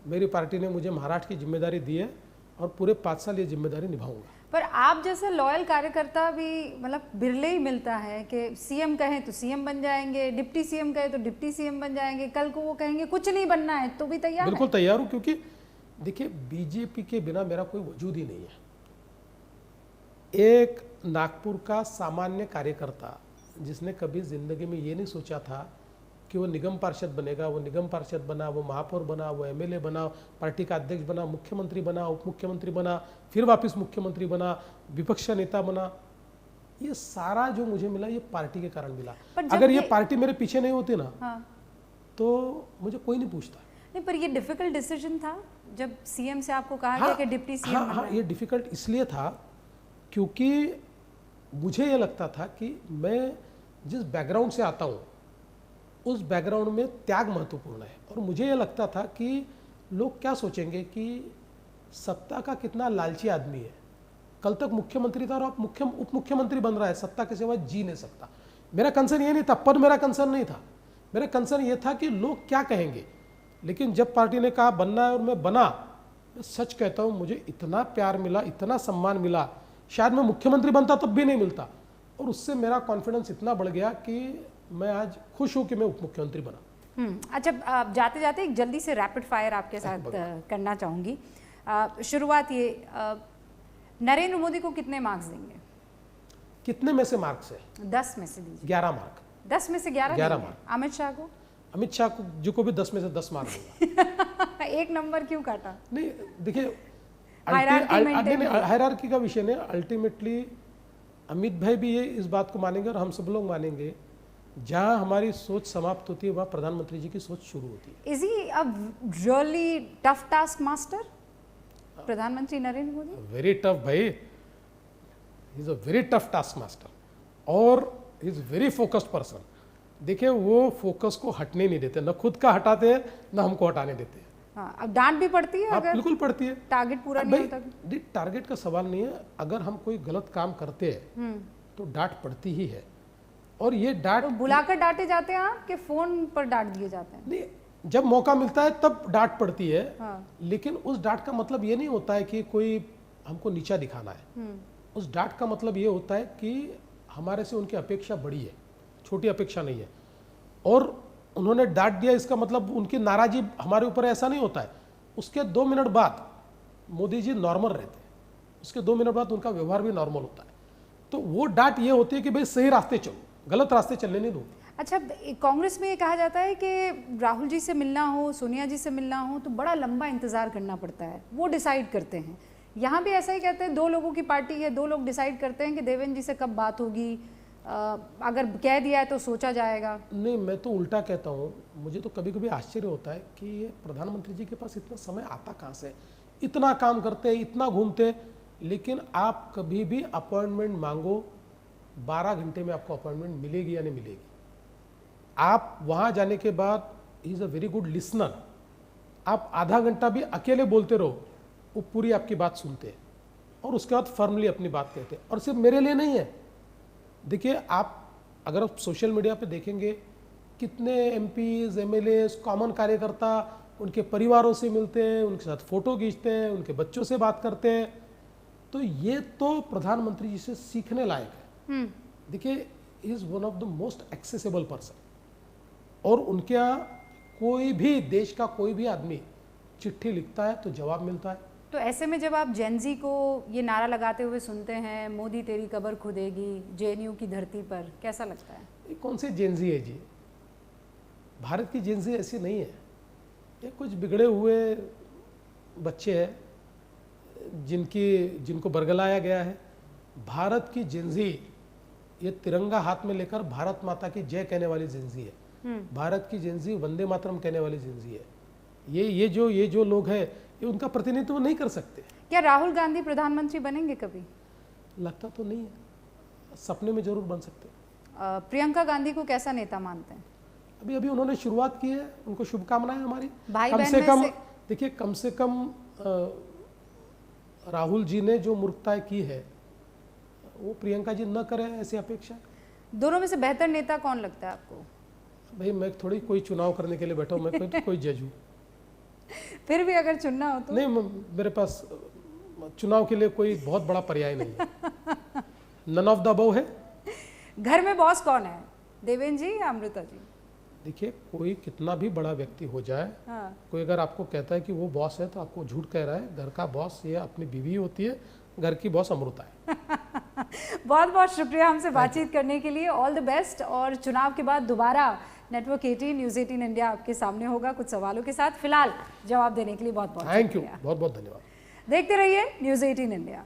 मेरी पार्टी ने मुझे महाराष्ट्र की जिम्मेदारी दी है और पूरे 5 साल ये जिम्मेदारी निभाऊंगा। पर आप जैसे लॉयल कार्यकर्ता भी मतलब बिरले ही मिलता है कि सीएम कहें तो सीएम बन जाएंगे, डिप्टी सीएम कहे तो डिप्टी सीएम बन जाएंगे, कल को वो कहेंगे कुछ नहीं बनना है तो भी तैयार? बिल्कुल तैयार हूँ, क्योंकि देखिए बीजेपी के बिना मेरा कोई वजूद ही नहीं है। एक नागपुर का सामान्य कार्यकर्ता जिसने कभी जिंदगी में ये नहीं सोचा था कि वो निगम पार्षद बनेगा, वो निगम पार्षद बना, वो महापौर बना, वो एमएलए बना, पार्टी का अध्यक्ष बना, मुख्यमंत्री बना, उप मुख्यमंत्री बना, फिर वापस मुख्यमंत्री बना, विपक्ष का नेता बना। ये सारा जो मुझे मिला ये पार्टी के कारण मिला। अगर ये पार्टी मेरे पीछे नहीं होती ना, हाँ, तो मुझे कोई नहीं पूछता। नहीं, पर ये डिफिकल्ट डिसीजन था जब सीएम से आपको कहा गया कि डिप्टी सीएम। हाँ, ये डिफिकल्ट इसलिए था क्योंकि मुझे ये लगता था कि मैं जिस बैकग्राउंड से आता हूँ उस बैकग्राउंड में त्याग महत्वपूर्ण है, और मुझे ये लगता था कि लोग क्या सोचेंगे कि सत्ता का कितना लालची आदमी है, कल तक मुख्यमंत्री था और अब उप मुख्यमंत्री बन रहा है, सत्ता के सिवा जी नहीं सकता। मेरा कंसर्न ये नहीं था, पद मेरा कंसर्न नहीं था, मेरा कंसर्न ये था कि लोग क्या कहेंगे। लेकिन जब पार्टी ने कहा बनना है और मैं बना, मैं सच कहता हूँ मुझे इतना प्यार मिला, इतना सम्मान मिला, शायद मैं मुख्यमंत्री बनता तब भी नहीं मिलता, और उससे मेरा कॉन्फिडेंस इतना बढ़ गया कि मैं आज खुश हूं कि मैं उप मुख्यमंत्री बना। अच्छा, जाते जाते एक जल्दी से रैपिड फायर आपके साथ करना चाहूँगी। शुरुआत ये, नरेंद्र मोदी को कितने मार्क्स देंगे? कितने में से मार्क्स है? 10 में से दीजिए। 11 मार्क। 10 में से 11 मार्क। अमित शाह को? अमित शाह जी को भी 10 में से 10 मार्क दूंगा। एक नंबर क्यों काटा? नहीं, देखिए हायरार्की का विषय नहीं, अल्टीमेटली अमित भाई भी ये इस बात को मानेंगे और हम सब लोग मानेंगे, जहां हमारी सोच समाप्त होती है वहां प्रधानमंत्री जी की सोच शुरू होती है। Is he a really tough task master प्रधानमंत्री नरेंद्र मोदी? वेरी टफ भाई, he is a very tough task master और he is very focused person. देखिए वो फोकस को हटने नहीं देते, न खुद का हटाते हैं न हमको हटाने देते हैं। हाँ, अब डांट भी पड़ती है? अगर बिल्कुल पड़ती है, टारगेट पूरा नहीं होता। टारगेट का सवाल नहीं है, अगर हम कोई गलत काम करते हैं तो डांट पड़ती ही है। और ये डांट तो बुलाकर डांटे जाते हैं आप कि फोन पर डांट दिए जाते हैं? नहीं, जब मौका मिलता है तब डांट पड़ती है। हाँ। लेकिन उस डांट का मतलब ये नहीं होता है कि कोई हमको नीचा दिखाना है। उस डांट का मतलब ये होता है कि हमारे से उनकी अपेक्षा बड़ी है, छोटी अपेक्षा नहीं है। और उन्होंने डांट दिया इसका मतलब उनकी नाराजगी हमारे ऊपर ऐसा नहीं होता है। उसके 2 मिनट बाद मोदी जी नॉर्मल रहते हैं, उसके 2 मिनट बाद उनका व्यवहार भी नॉर्मल होता है। तो वो डांट ये होती है कि भाई सही रास्ते चलो, गलत रास्ते चलने नहीं दो। अच्छा, कांग्रेस में ये कहा जाता है कि राहुल जी से मिलना हो, सोनिया जी से मिलना हो तो बड़ा लंबा इंतजार करना पड़ता है, वो डिसाइड करते हैं। यहाँ भी ऐसा ही कहते हैं, 2 लोगों की पार्टी है, 2 लोग डिसाइड करते हैं कि देवेंद्र जी से कब बात होगी, अगर कह दिया है तो सोचा जाएगा। नहीं, मैं तो उल्टा कहता हूँ। मुझे तो कभी कभी आश्चर्य होता है कि ये प्रधानमंत्री जी के पास इतना समय आता कहाँ से, इतना काम करते, इतना घूमते, लेकिन आप कभी भी अपॉइंटमेंट मांगो 12 घंटे में आपको अपॉइंटमेंट मिलेगी या नहीं मिलेगी। आप वहाँ जाने के बाद he is a very good listener. आप आधा घंटा भी अकेले बोलते रहो, वो पूरी आपकी बात सुनते हैं और उसके बाद फर्मली अपनी बात कहते हैं। और सिर्फ मेरे लिए नहीं है, देखिए आप अगर आप सोशल मीडिया पे देखेंगे कितने एमपीज, एमएलएस, कॉमन कार्यकर्ता उनके परिवारों से मिलते हैं, उनके साथ फोटो खींचते हैं, उनके बच्चों से बात करते हैं। तो ये तो प्रधानमंत्री जी से सीखने लायक है। देखिए, is one of the most accessible person. और उनके यहाँ कोई भी देश का कोई भी आदमी चिट्ठी लिखता है तो जवाब मिलता है। तो ऐसे में जब आप जेनजी को ये नारा लगाते हुए सुनते हैं, मोदी तेरी कब्र खुदेगी जेएनयू की धरती पर, कैसा लगता है? ये कौन से जेनजी है जी? भारत की जेनजी ऐसी नहीं है। ये कुछ बिगड़े हुए बच्चे हैं जिनको बरगलाया गया है। भारत की जेनजी ये तिरंगा हाथ में लेकर भारत माता की जय कहने वाली जेनजी है। भारत की जेनजी वंदे मातरम कहने वाली जेनजी है। ये जो लोग हैं ये उनका प्रतिनिधित्व नहीं कर सकते। क्या राहुल गांधी प्रधानमंत्री बनेंगे कभी? लगता तो नहीं है, सपने में जरूर बन सकते। प्रियंका गांधी को कैसा नेता मानते हैं? अभी उन्होंने शुरुआत की है, उनको शुभकामनाएं हमारी। भाई कम बहन से में कम से देखिए, कम से कम राहुल जी ने जो मूर्खताएं की है वो प्रियंका जी न करें, ऐसी अपेक्षा। दोनों में से बेहतर नेता कौन लगता है आपको? भाई मैं थोड़ी कोई चुनाव करने के लिए बैठा हूँ, मैं कोई जज हूँ। फिर भी अगर चुनना हो तो? नहीं, मेरे पास चुनाव के लिए कोई बहुत बड़ा पर्याय नहीं है। नन ऑफ द अबव है। घर में बॉस कौन है, देवेंद्र जी या अमृता जी? देखिए, कोई कितना भी बड़ा व्यक्ति हो जाए, हाँ। कोई अगर आपको कहता है कि वो बॉस है तो आपको झूठ कह रहा है। घर का बॉस ये अपनी बीवी होती है, घर की बॉस अमृता है। बहुत बहुत शुक्रिया हमसे बातचीत करने के लिए। All the best. और चुनाव के बाद दोबारा नेटवर्क 18 न्यूज़ 18 इंडिया आपके सामने होगा कुछ सवालों के साथ। फिलहाल जवाब देने के लिए बहुत बहुत थैंक यू, शुक्रिया। बहुत बहुत धन्यवाद। देखते रहिए न्यूज़ 18 इंडिया।